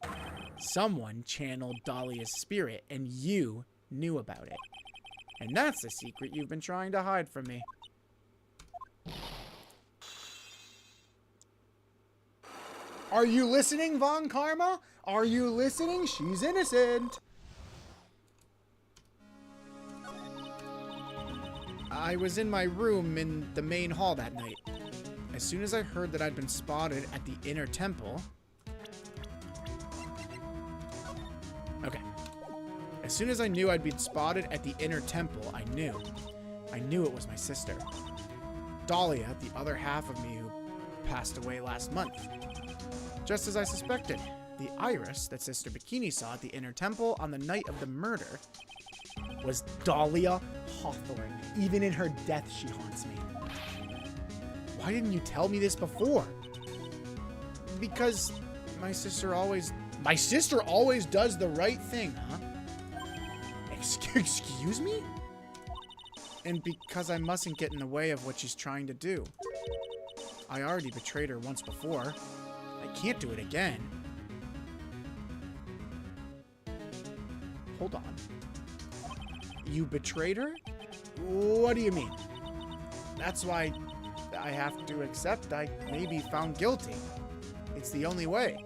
someone channeled Dahlia's spirit, and you knew about it. And that's the secret you've been trying to hide from me. Are you listening, Von Karma? Are you listening? She's innocent. I was in my room in the main hall that night. As soon as I heard that I'd been spotted at the inner temple... Okay. As soon as I knew I'd been spotted at the inner temple, I knew. I knew it was my sister. Dahlia, the other half of me who passed away last month. Just as I suspected, the Iris that Sister Bikini saw at the inner temple on the night of the murder was Dahlia Hawthorne. Even in her death, she haunts me. Why didn't you tell me this before? Because my sister always does the right thing, huh? Excuse me? And because I mustn't get in the way of what she's trying to do. I already betrayed her once before. I can't do it again. Hold on. You betrayed her? What do you mean? That's why I have to accept I may be found guilty. It's the only way.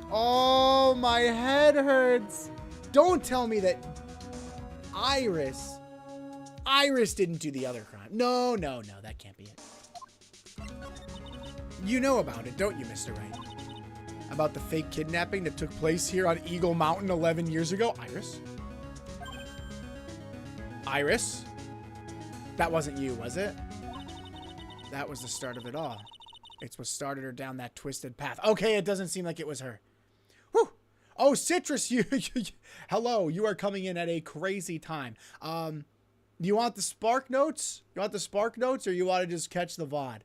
Oh, my head hurts. Don't tell me that Iris didn't do the other crime. No, that can't be it. You know about it, don't you, Mr. Wright? About the fake kidnapping that took place here on Eagle Mountain 11 years ago? Iris? That wasn't you, was it? That was the start of it all. It's what started her down that twisted path. Okay, it doesn't seem like it was her. Whew. Oh, Citrus, hello, you are coming in at a crazy time. Do you want the Spark Notes? You want the Spark Notes, or you want to just catch the VOD?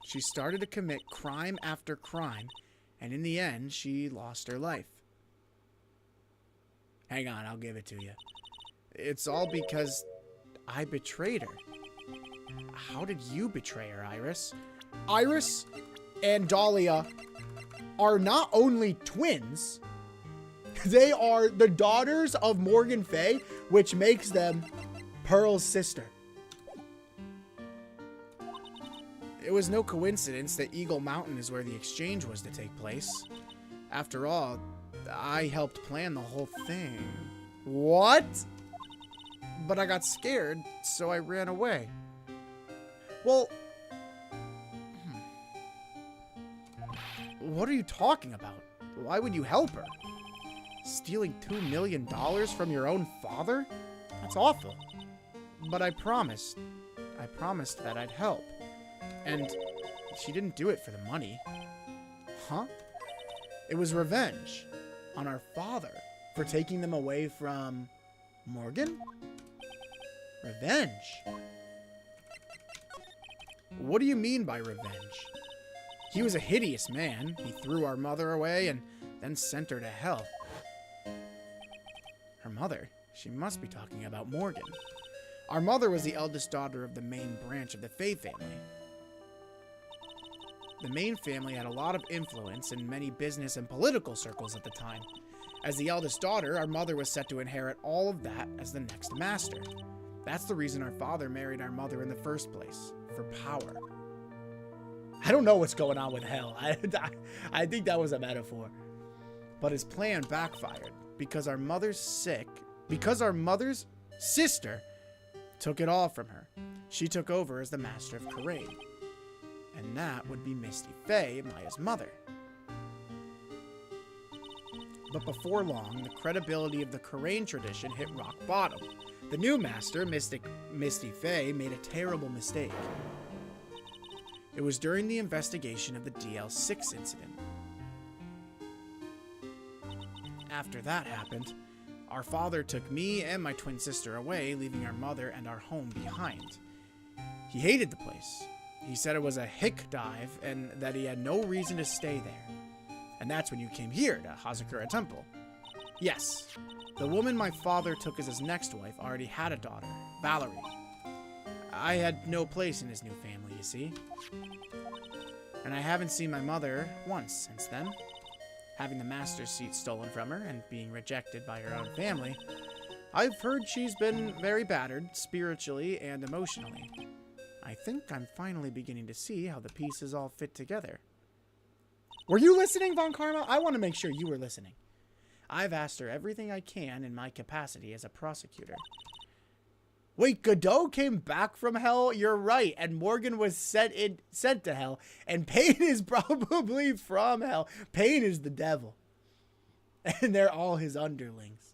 She started to commit crime after crime, and in the end, she lost her life. Hang on, I'll give it to you. It's all because I betrayed her. How did you betray her, Iris? Iris and Dahlia are not only twins, they are the daughters of Morgan Fay, which makes them Pearl's sister. It was no coincidence that Eagle Mountain is where the exchange was to take place. After all, I helped plan the whole thing. What? But I got scared, so I ran away. Well, what are you talking about? Why would you help her? Stealing $2 million from your own father? That's awful. But I promised that I'd help. And she didn't do it for the money. Huh? It was revenge on our father for taking them away from Morgan? Revenge? What do you mean by revenge? He was a hideous man. He threw our mother away and then sent her to hell. Her mother? She must be talking about Morgan. Our mother was the eldest daughter of the main branch of the Fay family. The main family had a lot of influence in many business and political circles at the time. As the eldest daughter, our mother was set to inherit all of that as the next master. That's the reason our father married our mother in the first place, for power. I don't know what's going on with hell. I think that was a metaphor. But his plan backfired because our mother's sister took it all from her. She took over as the master of Karain. And that would be Misty Fay, Maya's mother. But before long, the credibility of the Karain tradition hit rock bottom. The new master, Misty Fay, made a terrible mistake. It was during the investigation of the DL6 incident. After that happened, our father took me and my twin sister away, leaving our mother and our home behind. He hated the place. He said it was a hick dive and that he had no reason to stay there. And that's when you came here to Hazakura Temple. Yes, the woman my father took as his next wife already had a daughter, Valerie. I had no place in his new family, you see. And I haven't seen my mother once since then. Having the master's seat stolen from her and being rejected by her own family, I've heard she's been very battered, spiritually and emotionally. I think I'm finally beginning to see how the pieces all fit together. Were you listening, Von Karma? I want to make sure you were listening. I've asked her everything I can in my capacity as a prosecutor. Wait, Godot came back from hell? You're right. And Morgan was sent to hell. And Pain is probably from hell. Pain is the devil. And they're all his underlings.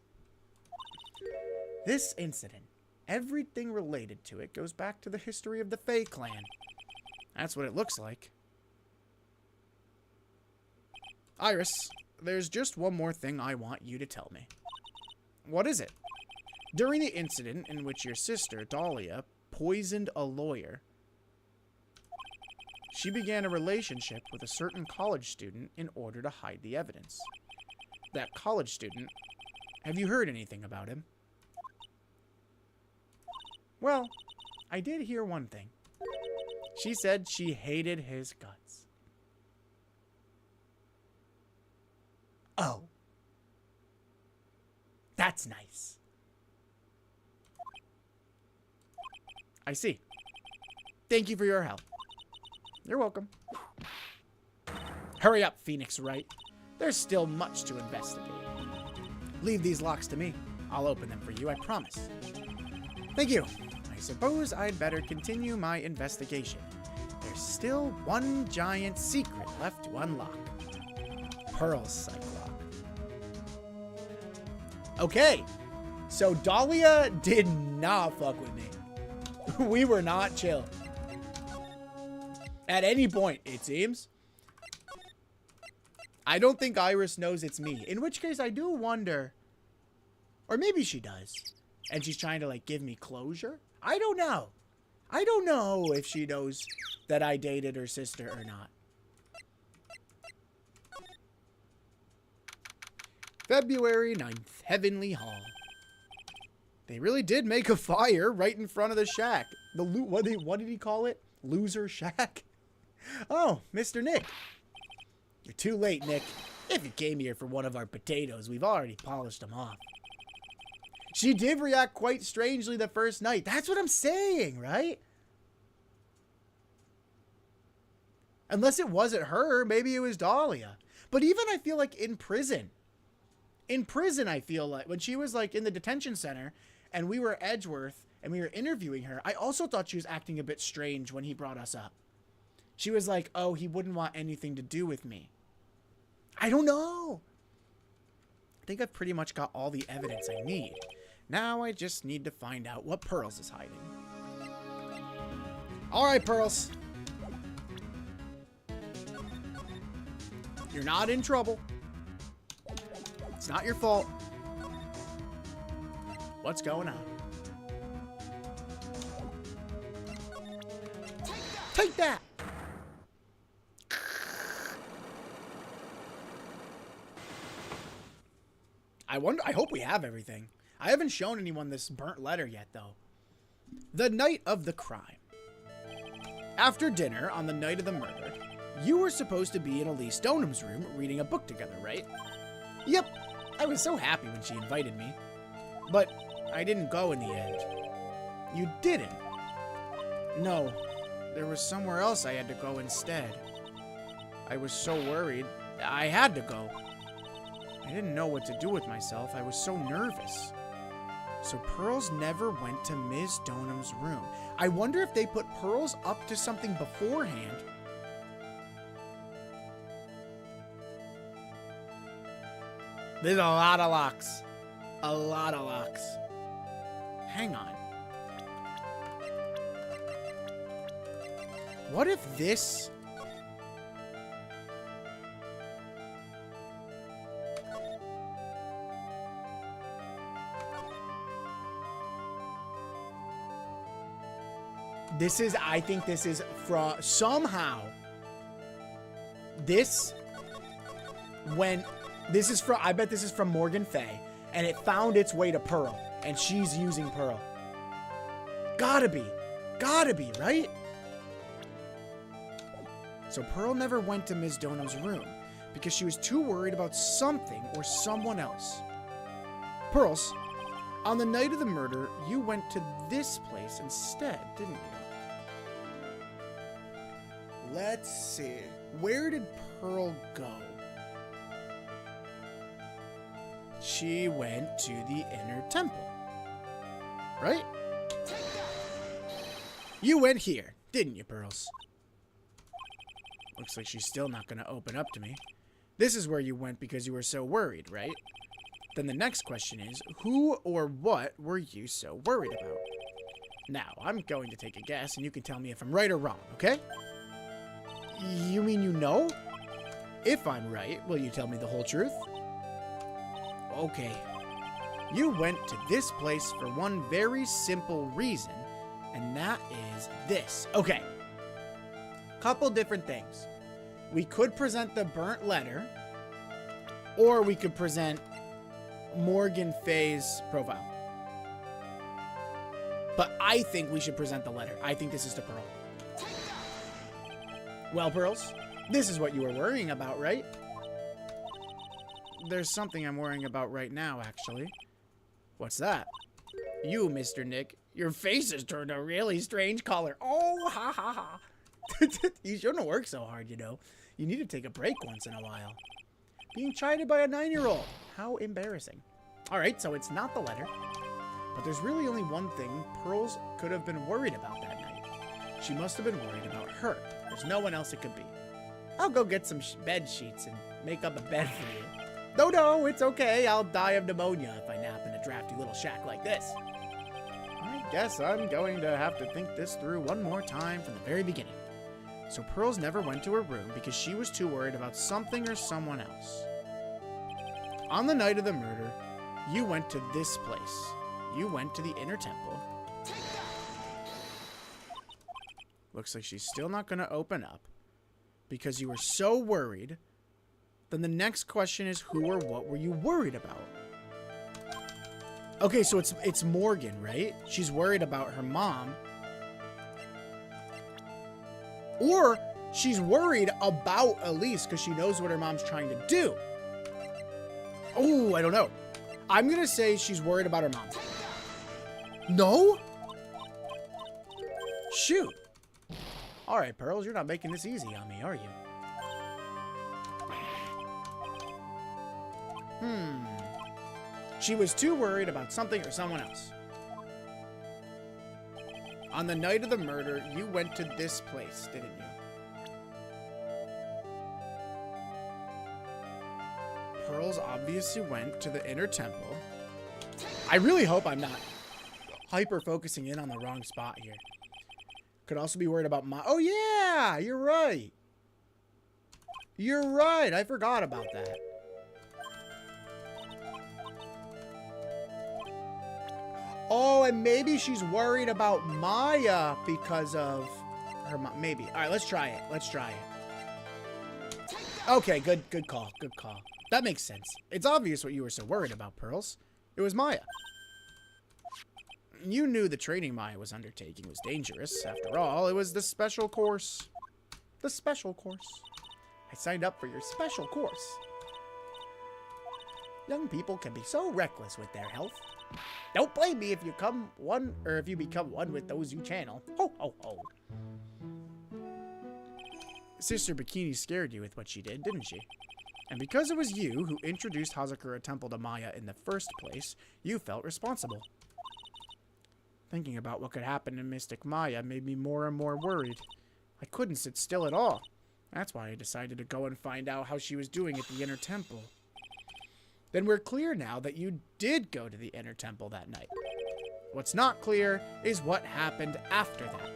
This incident, everything related to it, goes back to the history of the Fae clan. That's what it looks like. Iris, there's just one more thing I want you to tell me. What is it? During the incident in which your sister, Dahlia, poisoned a lawyer, she began a relationship with a certain college student in order to hide the evidence. That college student, have you heard anything about him? Well, I did hear one thing. She said she hated his guts. Oh. That's nice. I see. Thank you for your help. You're welcome. Hurry up, Phoenix Wright. There's still much to investigate. Leave these locks to me. I'll open them for you, I promise. Thank you. I suppose I'd better continue my investigation. There's still one giant secret left to unlock. Pearl's Cyclops. Okay, so Dahlia did not fuck with me. We were not chill. At any point, it seems. I don't think Iris knows it's me. In which case, I do wonder. Or maybe she does. And she's trying to, like, give me closure? I don't know. I don't know if she knows that I dated her sister or not. February 9th, Heavenly Hall. They really did make a fire right in front of the shack. What did he call it? Loser shack? Oh, Mr. Nick. You're too late, Nick. If you came here for one of our potatoes, we've already polished them off. She did react quite strangely the first night. That's what I'm saying, right? Unless it wasn't her, maybe it was Dahlia. But even I feel like in prison, I feel like when she was like in the detention center and we were at Edgeworth and we were interviewing her, I also thought she was acting a bit strange when he brought us up. She was like, oh, he wouldn't want anything to do with me. I don't know. I think I've pretty much got all the evidence I need. Now I just need to find out what Pearls is hiding. All right, Pearls. You're not in trouble. It's not your fault. What's going on? Take that! I hope we have everything. I haven't shown anyone this burnt letter yet, though. The night of the crime. After dinner on the night of the murder, you were supposed to be in Elise Stonham's room reading a book together, right? Yep. I was so happy when she invited me. But I didn't go in the end. You didn't? No. There was somewhere else I had to go instead. I was so worried. I had to go. I didn't know what to do with myself. I was so nervous. So Pearls never went to Ms. Stonham's room. I wonder if they put Pearls up to something beforehand. There's a lot of locks. A lot of locks. Hang on. What if this... This is, I think this is from, somehow, this, when, this is from, I bet this is from Morgan Fay, and it found its way to Pearl, and she's using Pearl. Gotta be, right? So Pearl never went to Ms. Donham's room, because she was too worried about something or someone else. Pearls, On the night of the murder, you went to this place instead, didn't you? Let's see. Where did Pearl go? She went to the inner temple. Right? You went here, didn't you, Pearls? Looks like she's still not going to open up to me. This is where you went because you were so worried, right? Then the next question is, who or what were you so worried about? Now, I'm going to take a guess, and you can tell me if I'm right or wrong, okay? You mean you know? If I'm right, will you tell me the whole truth? Okay. You went to this place for one very simple reason, and that is this. Okay. Couple different things. We could present the burnt letter, or we could present Morgan Faye's profile. But I think we should present the letter. I think this is to Pearl. Well, Pearls, this is what you were worrying about, right? There's something I'm worrying about right now, actually. What's that? You, Mr. Nick, your face has turned a really strange color. Oh, ha, ha, ha. You shouldn't work so hard, you know. You need to take a break once in a while. Being chided by a 9-year-old. How embarrassing. All right, so it's not the letter. But there's really only one thing Pearls could have been worried about that night. She must have been worried about her. There's no one else it could be. I'll go get some bed sheets and make up a bed for you. No, it's okay. I'll die of pneumonia if I nap in a drafty little shack like this. I guess I'm going to have to think this through one more time from the very beginning. So Pearls never went to her room because she was too worried about something or someone else. On the night of the murder, you went to this place. You went to the inner temple. Looks like she's still not going to open up because you were so worried. Then the next question is, who or what were you worried about? Okay, so it's Morgan, right? She's worried about her mom. Or she's worried about Elise because she knows what her mom's trying to do. Oh, I don't know. I'm going to say she's worried about her mom. No? Shoot. All right, Pearls, you're not making this easy on me, are you? She was too worried about something or someone else. On the night of the murder, you went to this place, didn't you? Pearls obviously went to the inner temple. I really hope I'm not hyper-focusing in on the wrong spot here. Could also be worried about my... Oh, yeah! You're right. You're right. I forgot about that. Oh, and maybe she's worried about Maya because of her mom. Maybe. All right, let's try it. Let's try it. Okay, good call. Good call. That makes sense. It's obvious what you were so worried about, Pearls. It was Maya. You knew the training Maya was undertaking was dangerous. After all, it was the special course. The special course. I signed up for your special course. Young people can be so reckless with their health. Don't blame me if you become one with those you channel. Ho, ho, ho. Sister Bikini scared you with what she did, didn't she? And because it was you who introduced Hazakura Temple to Maya in the first place, you felt responsible. Thinking about what could happen to Mystic Maya made me more and more worried. I couldn't sit still at all. That's why I decided to go and find out how she was doing at the inner temple. Then we're clear now that you did go to the inner temple that night. What's not clear is what happened after that.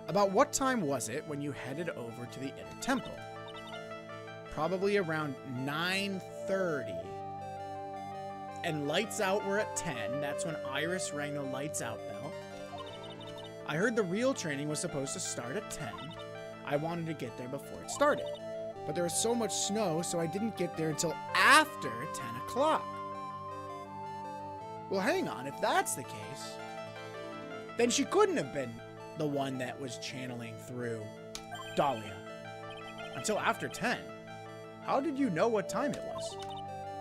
About what time was it when you headed over to the inner temple? Probably around 9:30. And lights out were at 10. That's when Iris rang the lights out bell. I heard the real training was supposed to start at 10. I wanted to get there before it started. But there was so much snow, so I didn't get there until after 10 o'clock. Well, hang on. If that's the case, then she couldn't have been the one that was channeling through Dahlia until after 10. How did you know what time it was?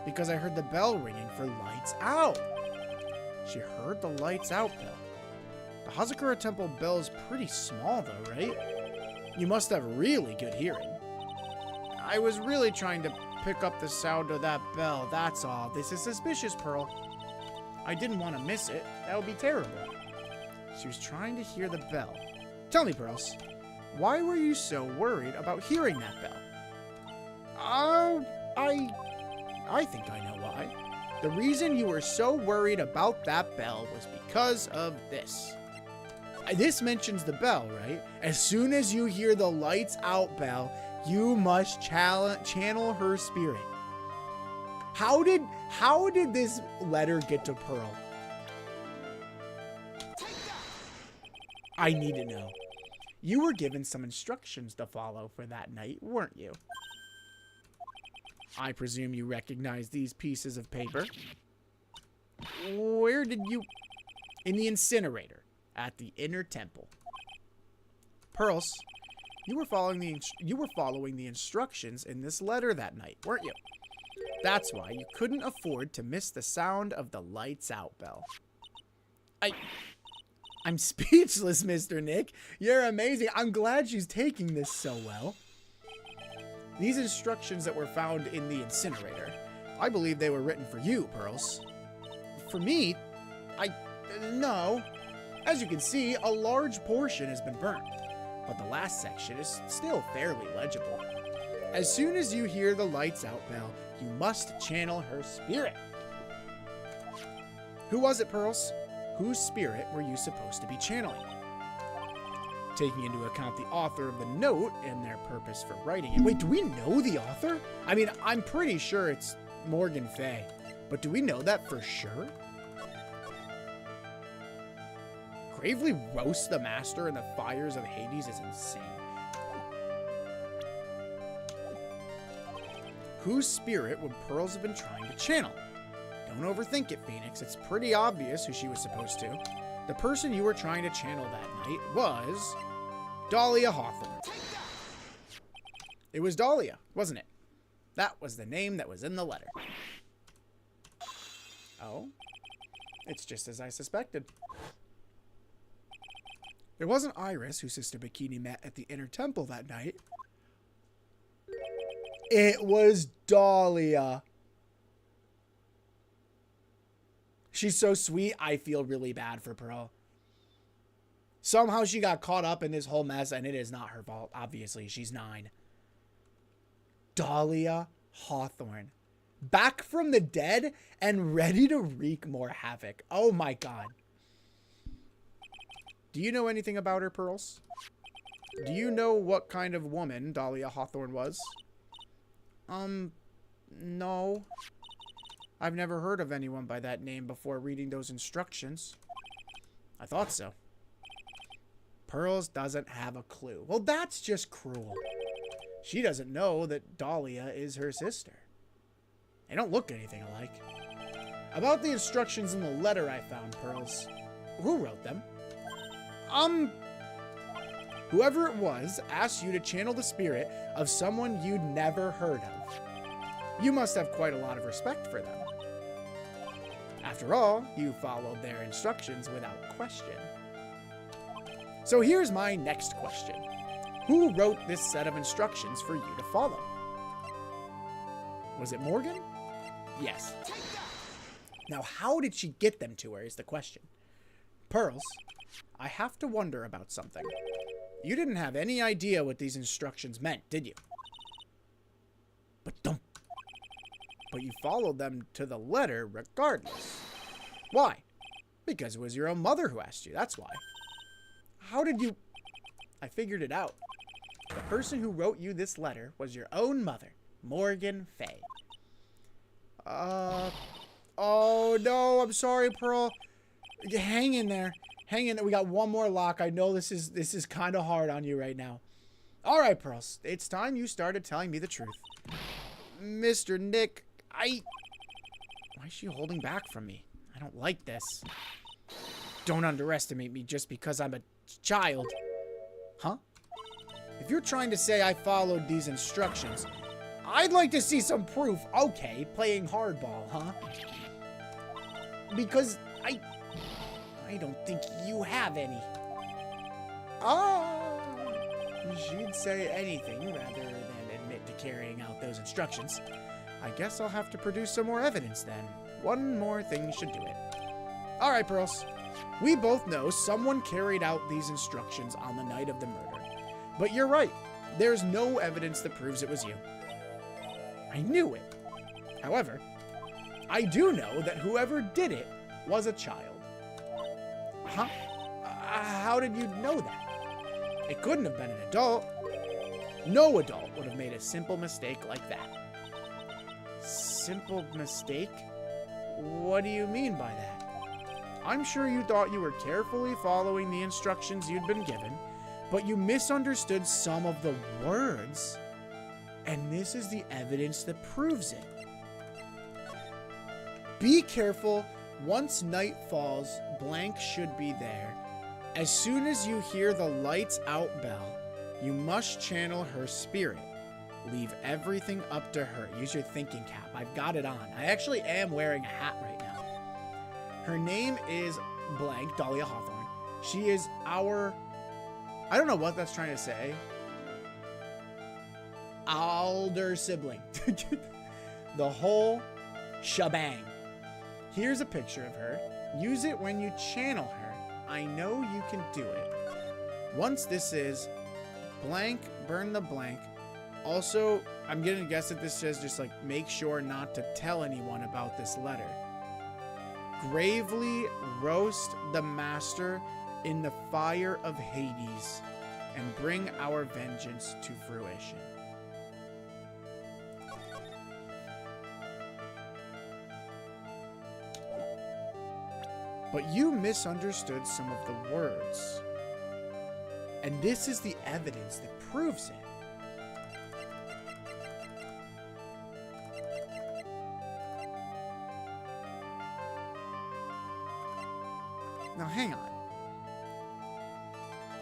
Because I heard the bell ringing for lights out. She heard the lights out bell. The Hazakura Temple bell is pretty small though, right? You must have really good hearing. I was really trying to pick up the sound of that bell, that's all. This is suspicious, Pearl. I didn't want to miss it. That would be terrible. She was trying to hear the bell. Tell me, Pearls, why were you so worried about hearing that bell? I think I know why. The reason you were so worried about that bell was because of this. This mentions the bell, right? As soon as you hear the lights out bell, you must channel her spirit. How did this letter get to Pearl? I need to know. You were given some instructions to follow for that night, weren't you? I presume you recognize these pieces of paper. Where did you... In the incinerator, at the inner temple. Pearls, you were following the instructions in this letter that night, weren't you? That's why you couldn't afford to miss the sound of the lights out bell. I'm speechless, Mr. Nick. You're amazing. I'm glad she's taking this so well. These instructions that were found in the incinerator, I believe they were written for you, Pearls. For me? No. As you can see, a large portion has been burnt, but the last section is still fairly legible. As soon as you hear the lights out bell, you must channel her spirit. Who was it, Pearls? Whose spirit were you supposed to be channeling? Taking into account the author of the note and their purpose for writing it. Wait, do we know the author? I mean, I'm pretty sure it's Morgan Fay, but do we know that for sure? Gravely roast the master in the fires of Hades is insane. Whose spirit would Pearls have been trying to channel? Don't overthink it, Phoenix. It's pretty obvious who she was supposed to. The person you were trying to channel that night was Dahlia Hawthorne. It was Dahlia, wasn't it? That was the name that was in the letter. Oh, it's just as I suspected. It wasn't Iris who Sister Bikini met at the inner temple that night. It was Dahlia. She's so sweet, I feel really bad for Pearl. Somehow she got caught up in this whole mess, and it is not her fault. Obviously, she's 9. Dahlia Hawthorne. Back from the dead and ready to wreak more havoc. Oh my god. Do you know anything about her, Pearls? Do you know what kind of woman Dahlia Hawthorne was? No. I've never heard of anyone by that name before reading those instructions. I thought so. Pearls doesn't have a clue. Well, that's just cruel. She doesn't know that Dahlia is her sister. They don't look anything alike. About the instructions in the letter I found, Pearls. Who wrote them? Whoever it was asked you to channel the spirit of someone you'd never heard of. You must have quite a lot of respect for them. After all, you followed their instructions without question. So here's my next question. Who wrote this set of instructions for you to follow? Was it Morgan? Yes. Now, how did she get them to her is the question. Pearls, I have to wonder about something. You didn't have any idea what these instructions meant, did you? But you followed them to the letter regardless. Why? Because it was your own mother who asked you, that's why. How did you... I figured it out. The person who wrote you this letter was your own mother, Morgan Fay. Oh no, I'm sorry, Pearl. Hang in there. Hang in there. We got one more lock. I know this is kind of hard on you right now. All right, Pearls. It's time you started telling me the truth. Mr. Nick, why is she holding back from me? I don't like this. Don't underestimate me just because I'm a child. Huh? If you're trying to say I followed these instructions, I'd like to see some proof. Okay, playing hardball, huh? Because I don't think you have any. She'd say anything rather than admit to carrying out those instructions. I guess I'll have to produce some more evidence then. One more thing should do it. All right, Pearls. We both know someone carried out these instructions on the night of the murder. But you're right. There's no evidence that proves it was you. I knew it. However, I do know that whoever did it was a child. Huh? How did you know that? It couldn't have been an adult. No adult would have made a simple mistake like that. Simple mistake? What do you mean by that? I'm sure you thought you were carefully following the instructions you'd been given, but you misunderstood some of the words, and this is the evidence that proves it. Be careful. Once night falls, blank should be there. As soon as you hear the lights out bell, you must channel her spirit. Leave everything up to her. Use your thinking cap. I've got it on. I actually am wearing a hat right now. Her name is blank, Dahlia Hawthorne. She is our... I don't know what that's trying to say. Older sibling. The whole shebang. Here's a picture of her. Use it when you channel her. I know you can do it. Once this is blank, burn the blank. Also, I'm gonna guess that this says just like make sure not to tell anyone about this letter. Gravely roast the master in the fire of Hades and bring our vengeance to fruition. But you misunderstood some of the words. And this is the evidence that proves it. Now, hang on.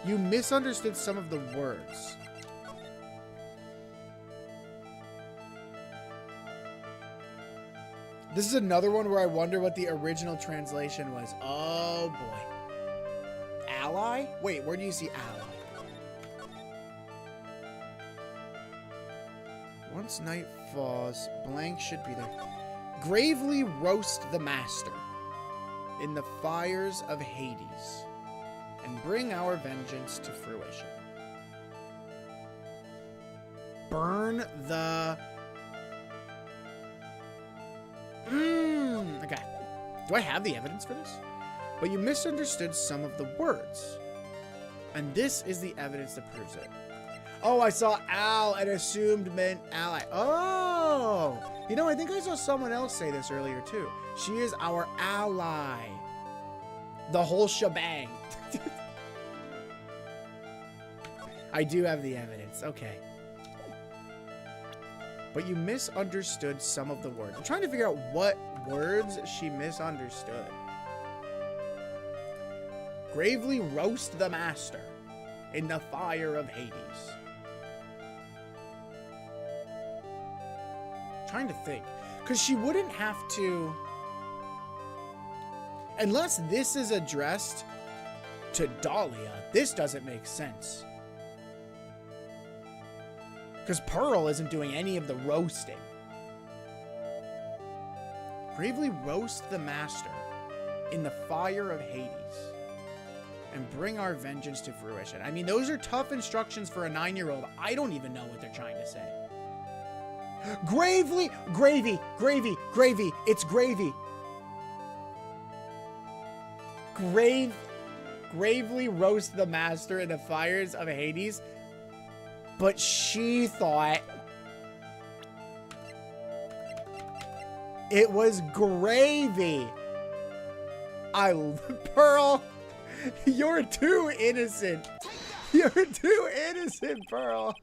You misunderstood some of the words. This is another one where I wonder what the original translation was. Oh, boy. Ally? Wait, where do you see ally? Once night falls, blank should be there. Gravely roast the master in the fires of Hades and bring our vengeance to fruition. Burn the... Okay. Do I have the evidence for this? But you misunderstood some of the words. And this is the evidence that proves it. Oh, I saw al and assumed meant ally. Oh! You know, I think I saw someone else say this earlier too. She is our ally. The whole shebang. I do have the evidence. Okay. But you misunderstood some of the words. I'm trying to figure out what words she misunderstood. Gravely roast the master in the fire of Hades. I'm trying to think. Because she wouldn't have to... Unless this is addressed to Dahlia, this doesn't make sense. Because Pearl isn't doing any of the roasting. Gravely roast the master in the fire of Hades and bring our vengeance to fruition. I mean, those are tough instructions for a 9-year-old. I don't even know what they're trying to say. Gravely, gravy, gravy, gravy. It's gravy. Gravely roast the master in the fires of Hades. But she thought it was gravy. Pearl, you're too innocent. You're too innocent, Pearl.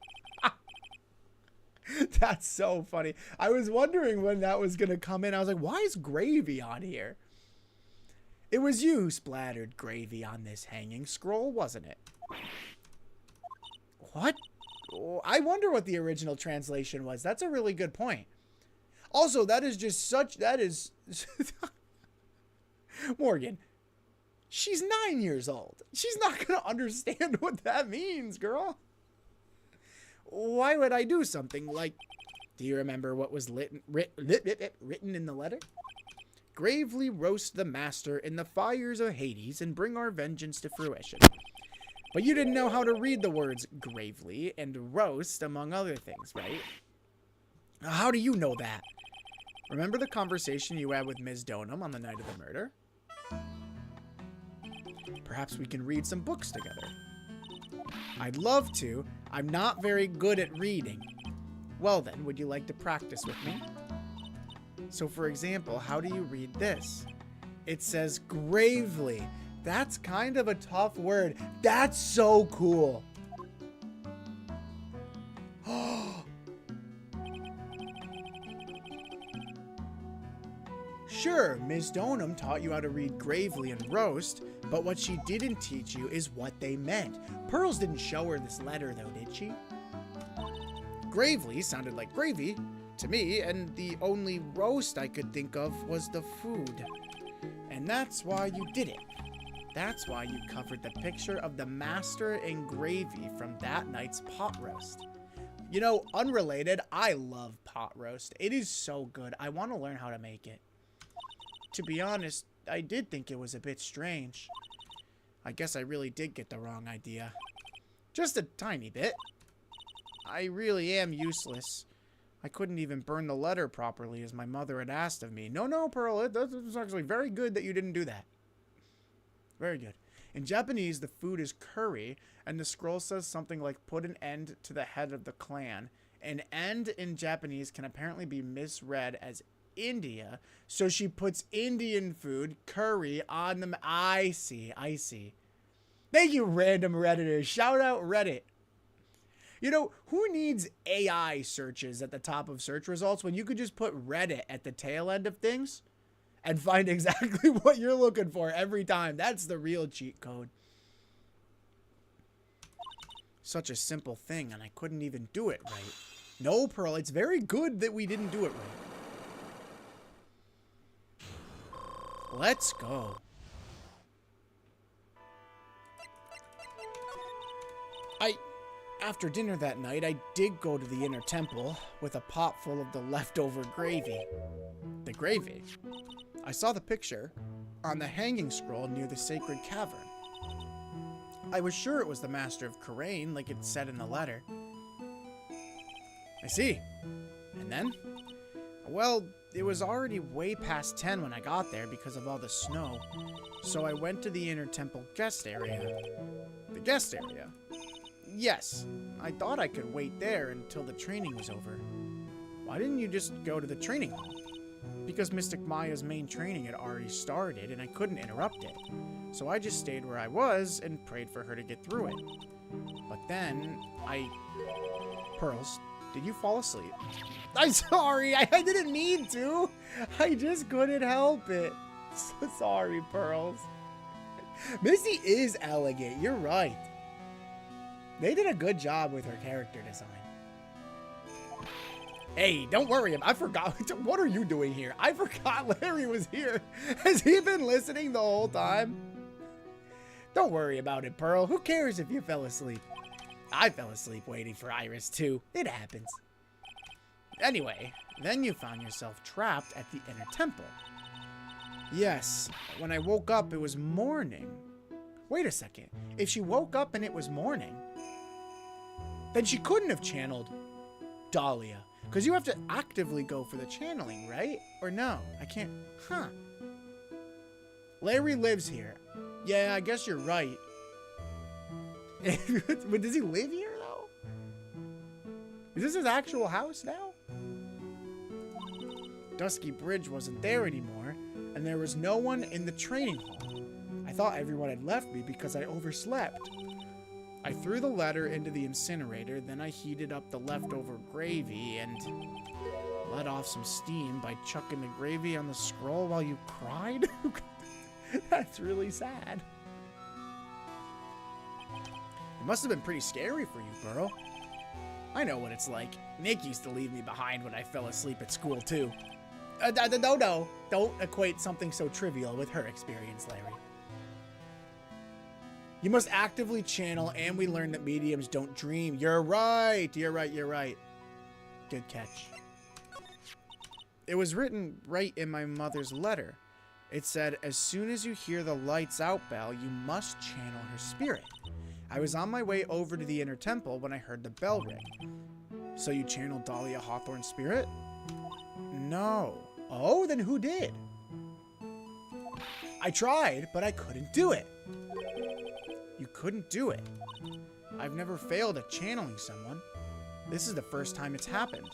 That's so funny. I was wondering when that was going to come in. I was like, why is gravy on here? It was you who splattered gravy on this hanging scroll, wasn't it? What? I wonder what the original translation was. That's a really good point. Also, that is just such... That is... Morgan, She's 9 years old. She's not going to understand what that means, girl. Why would I do something like, do you remember what was written in the letter? Gravely roast the master in the fires of Hades and bring our vengeance to fruition. But you didn't know how to read the words gravely and roast, among other things, right? How do you know that? Remember the conversation you had with Ms. Donham on the night of the murder? Perhaps we can read some books together. I'd love to. I'm not very good at reading. Well then, would you like to practice with me? So for example, how do you read this? It says gravely. That's kind of a tough word. That's so cool. Sure, Ms. Donham taught you how to read gravely and roast, but what she didn't teach you is what they meant. Pearls didn't show her this letter though, did she? Gravely sounded like gravy to me, and the only roast I could think of was the food. And that's why you did it. That's why you covered the picture of the master in gravy from that night's pot roast. You know, unrelated, I love pot roast. It is so good. I want to learn how to make it. To be honest, I did think it was a bit strange. I guess I really did get the wrong idea. Just a tiny bit. I really am useless. I couldn't even burn the letter properly as my mother had asked of me. No, Pearl, it's actually very good that you didn't do that. Very good. In Japanese, the food is curry, and the scroll says something like, put an end to the head of the clan. An end in Japanese can apparently be misread as India, so she puts Indian food, curry, on them. I see. Thank you, random Redditors. Shout out Reddit. You know, who needs AI searches at the top of search results when you could just put Reddit at the tail end of things and find exactly what you're looking for every time? That's the real cheat code. Such a simple thing, and I couldn't even do it right. No, Pearl, it's very good that we didn't do it right. Let's go. After dinner that night, I did go to the inner temple with a pot full of the leftover gravy. The gravy. I saw the picture on the hanging scroll near the sacred cavern. I was sure it was the Master of Karain, like it said in the letter. I see. And then? Well, it was already way past 10 when I got there because of all the snow, so I went to the inner temple guest area. The guest area? Yes, I thought I could wait there until the training was over. Why didn't you just go to the training hall? Because Mystic Maya's main training had already started and I couldn't interrupt it. So I just stayed where I was and prayed for her to get through it. But then, Pearls, did you fall asleep? I'm sorry, I didn't mean to. I just couldn't help it. So sorry, Pearls. Missy is elegant, you're right. They did a good job with her character design. Hey, don't worry. I forgot. What are you doing here? I forgot Larry was here. Has he been listening the whole time? Don't worry about it, Pearl. Who cares if you fell asleep? I fell asleep waiting for Iris, too. It happens. Anyway, then you found yourself trapped at the inner temple. Yes, when I woke up, it was morning. Wait a second. If she woke up and it was morning, then she couldn't have channeled Dahlia. Because you have to actively go for the channeling, right? Or no? I can't. Huh. Larry lives here. Yeah, I guess you're right. But does he live here, though? Is this his actual house now? Dusky Bridge wasn't there anymore, and there was no one in the training hall. I thought everyone had left me because I overslept. I threw the letter into the incinerator, then I heated up the leftover gravy and let off some steam by chucking the gravy on the scroll while you cried? That's really sad. It must have been pretty scary for you, Pearl. I know what it's like. Nick used to leave me behind when I fell asleep at school, too. No. Don't equate something so trivial with her experience, Larry. You must actively channel, and we learned that mediums don't dream. You're right. You're right. You're right. Good catch. It was written right in my mother's letter. It said, as soon as you hear the lights out bell, you must channel her spirit. I was on my way over to the inner temple when I heard the bell ring. So you channeled Dahlia Hawthorne's spirit? No. Oh, then who did? I tried, but I couldn't do it. You couldn't do it. I've never failed at channeling someone. This is the first time it's happened.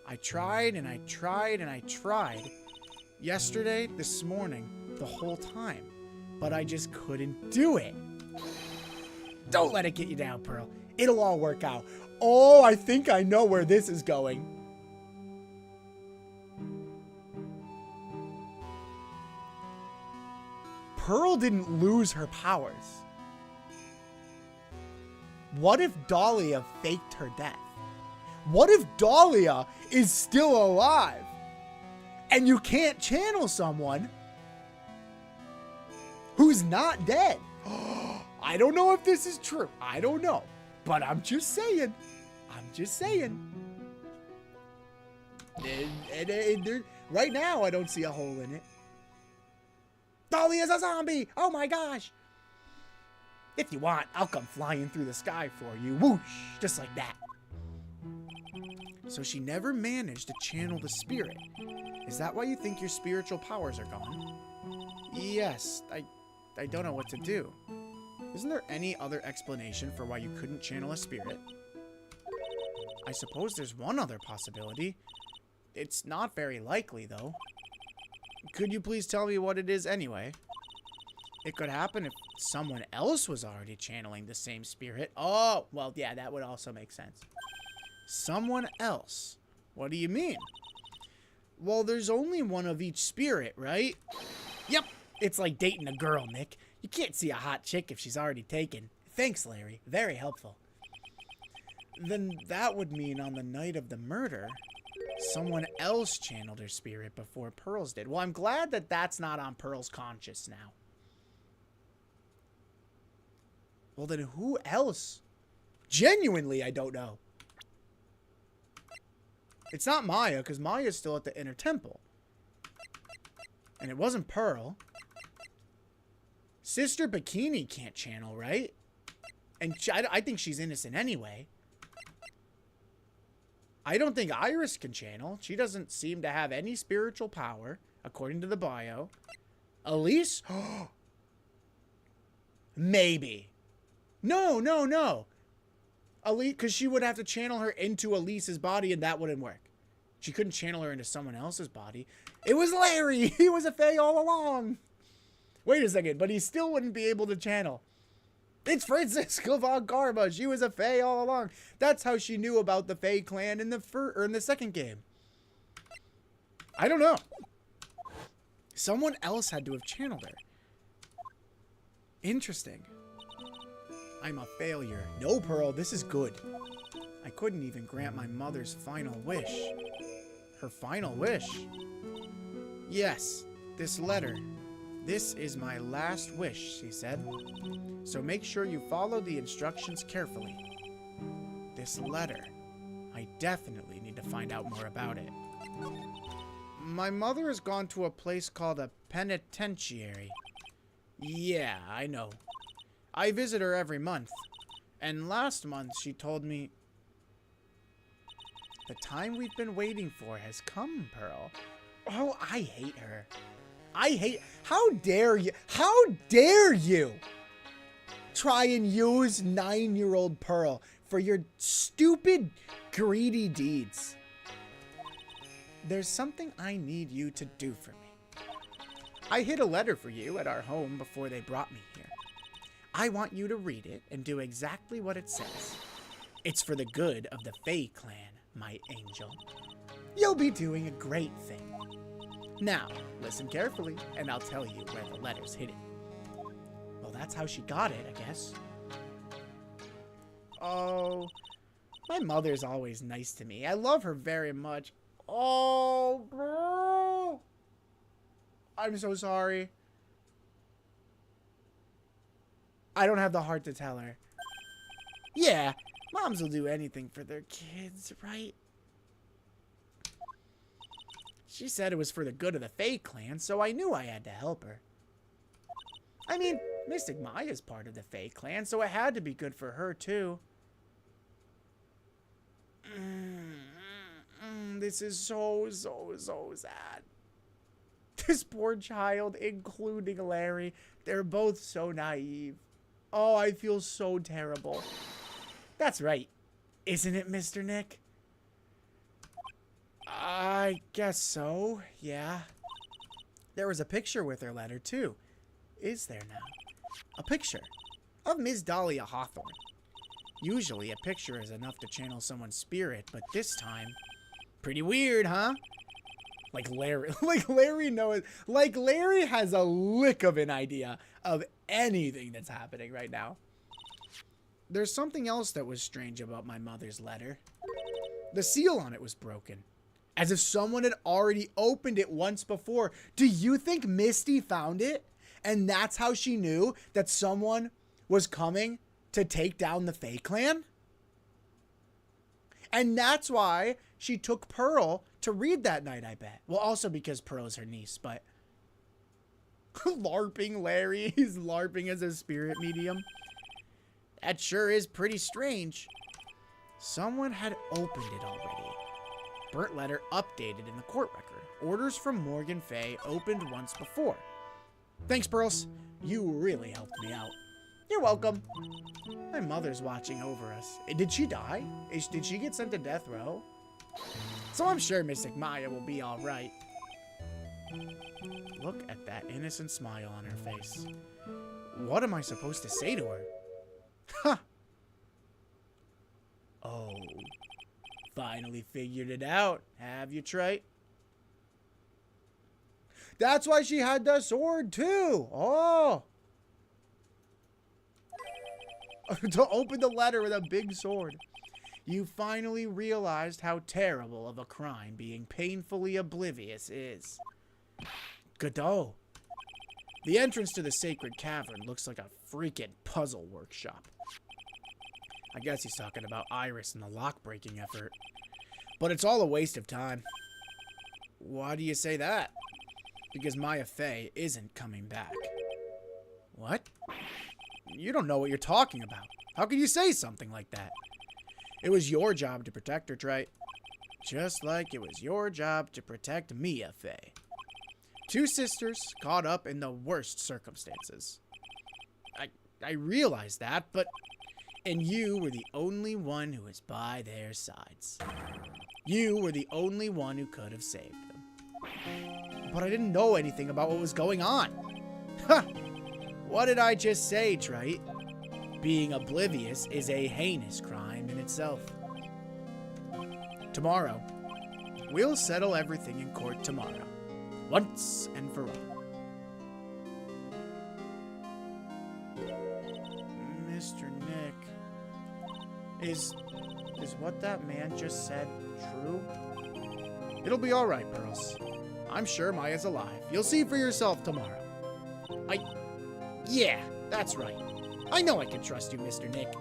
I tried and I tried and I tried. Yesterday, this morning, the whole time. But I just couldn't do it. Don't let it get you down, Pearl. It'll all work out. Oh, I think I know where this is going. Pearl didn't lose her powers. What if Dahlia faked her death? What if Dahlia is still alive? And you can't channel someone who's not dead. I don't know if this is true. I don't know. But I'm just saying. I'm just saying. Right now, I don't see a hole in it. Dahlia's a zombie. Oh my gosh. If you want, I'll come flying through the sky for you. Whoosh. Just like that. So she never managed to channel the spirit. Is that why you think your spiritual powers are gone? Yes. I don't know what to do. Isn't there any other explanation for why you couldn't channel a spirit? I suppose there's one other possibility. It's not very likely, though. Could you please tell me what it is anyway? It could happen if someone else was already channeling the same spirit. Oh, well, yeah, that would also make sense. Someone else? What do you mean? Well, there's only one of each spirit, right? Yep. It's like dating a girl, Nick. You can't see a hot chick if she's already taken. Thanks, Larry. Very helpful. Then that would mean on the night of the murder, someone else channeled her spirit before Pearl's did. Well, I'm glad that that's not on Pearl's conscious now. Well, then who else? Genuinely, I don't know. It's not Maya, because Maya's still at the inner temple. And it wasn't Pearl. Sister Bikini can't channel, right? And I think she's innocent anyway. I don't think Iris can channel. She doesn't seem to have any spiritual power, according to the bio. Elise? Maybe. No. Elise, because she would have to channel her into Elise's body, and that wouldn't work. She couldn't channel her into someone else's body. It was Larry. He was a Fae all along. Wait a second, but he still wouldn't be able to channel. It's Francisca von Karma. She was a Fae all along. That's how she knew about the Fae clan in the second game. I don't know. Someone else had to have channeled her. Interesting. I'm a failure. No, Pearl, this is good. I couldn't even grant my mother's final wish. Her final wish? Yes, this letter. This is my last wish, she said. So make sure you follow the instructions carefully. This letter. I definitely need to find out more about it. My mother has gone to a place called a penitentiary. Yeah, I know. I visit her every month. And last month she told me... The time we've been waiting for has come, Pearl. Oh, I hate her. I hate... How dare you? How dare you try and use 9-year-old Pearl for your stupid, greedy deeds? There's something I need you to do for me. I hid a letter for you at our home before they brought me here. I want you to read it and do exactly what it says. It's for the good of the Fae clan, my angel. You'll be doing a great thing. Now, listen carefully, and I'll tell you where the letter's hidden. Well, that's how she got it, I guess. Oh, my mother's always nice to me. I love her very much. Oh, bro. I'm so sorry. I don't have the heart to tell her. Yeah, moms will do anything for their kids, right? She said it was for the good of the Fae clan, so I knew I had to help her. I mean, Mystic Maya's part of the Fae clan, so it had to be good for her, too. This is so sad. This poor child, including Larry, they're both so naive. Oh, I feel so terrible. That's right. Isn't it, Mr. Nick? I guess so, yeah. There was a picture with her letter, too. Is there now? A picture of Ms. Dahlia Hawthorne. Usually a picture is enough to channel someone's spirit, but this time, pretty weird, huh? Like Larry knows, like Larry has a lick of an idea of anything that's happening right now. There's something else that was strange about my mother's letter. The seal on it was broken, as if someone had already opened it once before. Do you think Misty found it? And that's how she knew that someone was coming to take down the Fae clan? And that's why she took Pearl to read that night, I bet. Well, also because Pearl's her niece, but... LARPing Larry. He's LARPing as a spirit medium. That sure is pretty strange. Someone had opened it already. Burnt letter updated in the court record. Orders from Morgan Fay opened once before. Thanks, Pearls. You really helped me out. You're welcome. My mother's watching over us. Did she die? Did she get sent to death row? So I'm sure Mystic Maya will be all right. Look at that innocent smile on her face. What am I supposed to say to her? Huh. Oh. Finally figured it out. Have you, Trey? That's why she had the sword, too. Oh. To open the letter with a big sword. You finally realized how terrible of a crime being painfully oblivious is. Godot. The entrance to the sacred cavern looks like a freaking puzzle workshop. I guess he's talking about Iris and the lock-breaking effort. But it's all a waste of time. Why do you say that? Because Maya Fey isn't coming back. What? You don't know what you're talking about. How can you say something like that? It was your job to protect her, Trey. Just like it was your job to protect Mia Fey. Two sisters caught up in the worst circumstances. I realized that, but... And you were the only one who was by their sides. You were the only one who could have saved them. But I didn't know anything about what was going on. Ha! What did I just say, Trite? Being oblivious is a heinous crime in itself. Tomorrow. We'll settle everything in court tomorrow. Once and for all. Mr. Nick. Is what that man just said true? It'll be alright, Pearls. I'm sure Maya's alive. You'll see for yourself tomorrow. Yeah, that's right. I know I can trust you, Mr. Nick.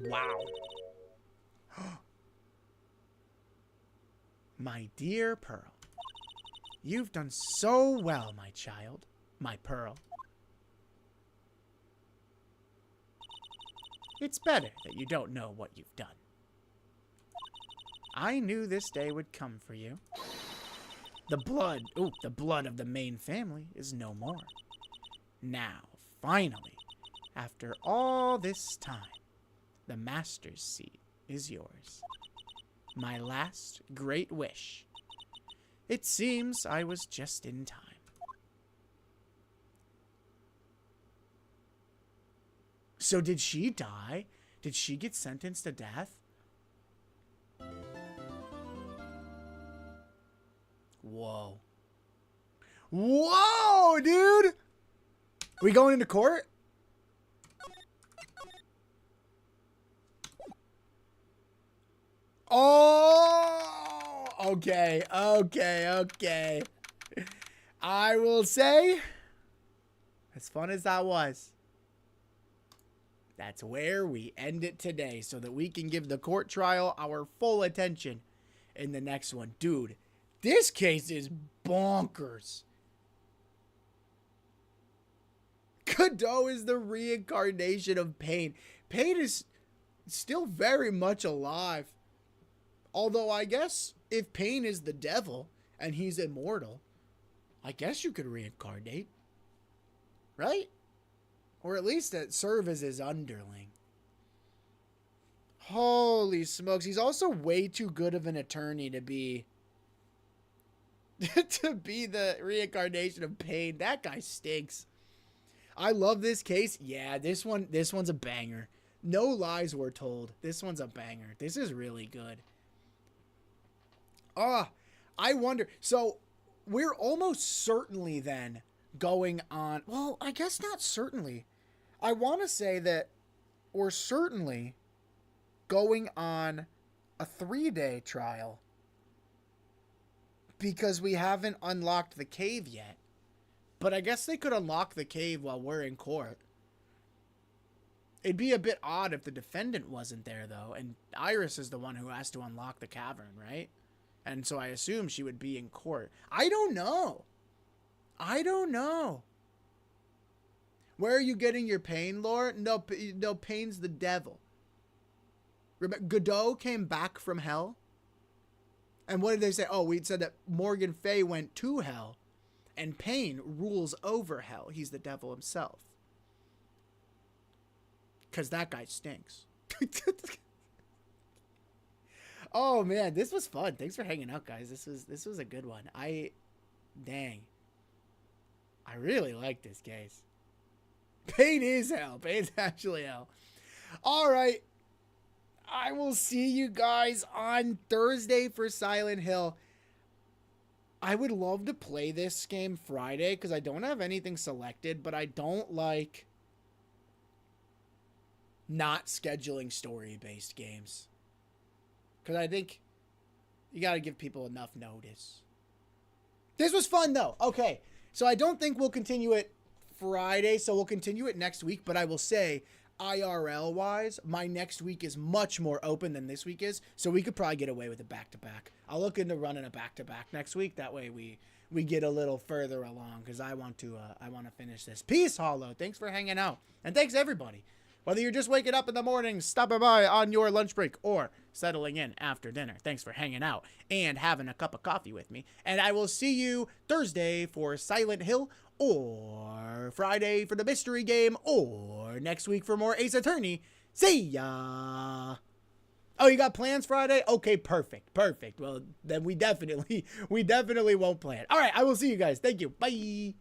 Wow. My dear Pearl. You've done so well, my child. My Pearl. It's better that you don't know what you've done. I knew this day would come for you. The blood of the main family is no more. Now, finally, after all this time, the master's seat is yours. My last great wish. It seems I was just in time. So did she die? Did she get sentenced to death? Whoa. Whoa, dude! We going into court? Oh! Okay. I will say, as fun as that was, that's where we end it today so that we can give the court trial our full attention in the next one. Dude, this case is bonkers. Godot is the reincarnation of Pain. Pain is still very much alive. Although I guess if Pain is the devil and he's immortal, I guess you could reincarnate. Right? Or at least serve as his underling. Holy smokes. He's also way too good of an attorney to be to be the reincarnation of Pain. That guy stinks. I love this case. Yeah, this one's a banger. No lies were told. This one's a banger. This is really good. I wonder. So we're almost certainly then going on. Well, I guess not certainly. I want to say that we're certainly going on a 3-day trial because we haven't unlocked the cave yet. But I guess they could unlock the cave while we're in court. It'd be a bit odd if the defendant wasn't there, though. And Iris is the one who has to unlock the cavern, right? And so I assume she would be in court. I don't know. Where are you getting your pain, Laura? No, Pain's the devil. Remember, Godot came back from hell. And what did they say? Oh, we said that Morgan Fay went to hell. And Pain rules over hell. He's the devil himself. Because that guy stinks. Oh, man. This was fun. Thanks for hanging out, guys. This was a good one. Dang. I really like this case. Pain is hell. Pain's actually hell. All right. I will see you guys on Thursday for Silent Hill. I would love to play this game Friday because I don't have anything selected, but I don't like not scheduling story-based games. Because I think you got to give people enough notice. This was fun, though. Okay, so I don't think we'll continue it Friday, so we'll continue it next week, but I will say, IRL-wise, my next week is much more open than this week is, so we could probably get away with a back-to-back. I'll look into running a back-to-back next week. That way we get a little further along, because I want to finish this. Peace, Hollow. Thanks for hanging out, and thanks, everybody. Whether you're just waking up in the morning, stopping by on your lunch break, or settling in after dinner, thanks for hanging out and having a cup of coffee with me. And I will see you Thursday for Silent Hill, or Friday for the mystery game, or next week for more Ace Attorney. See ya! Oh, you got plans Friday? Okay, perfect. Well, then we definitely won't plan. All right, I will see you guys. Thank you. Bye.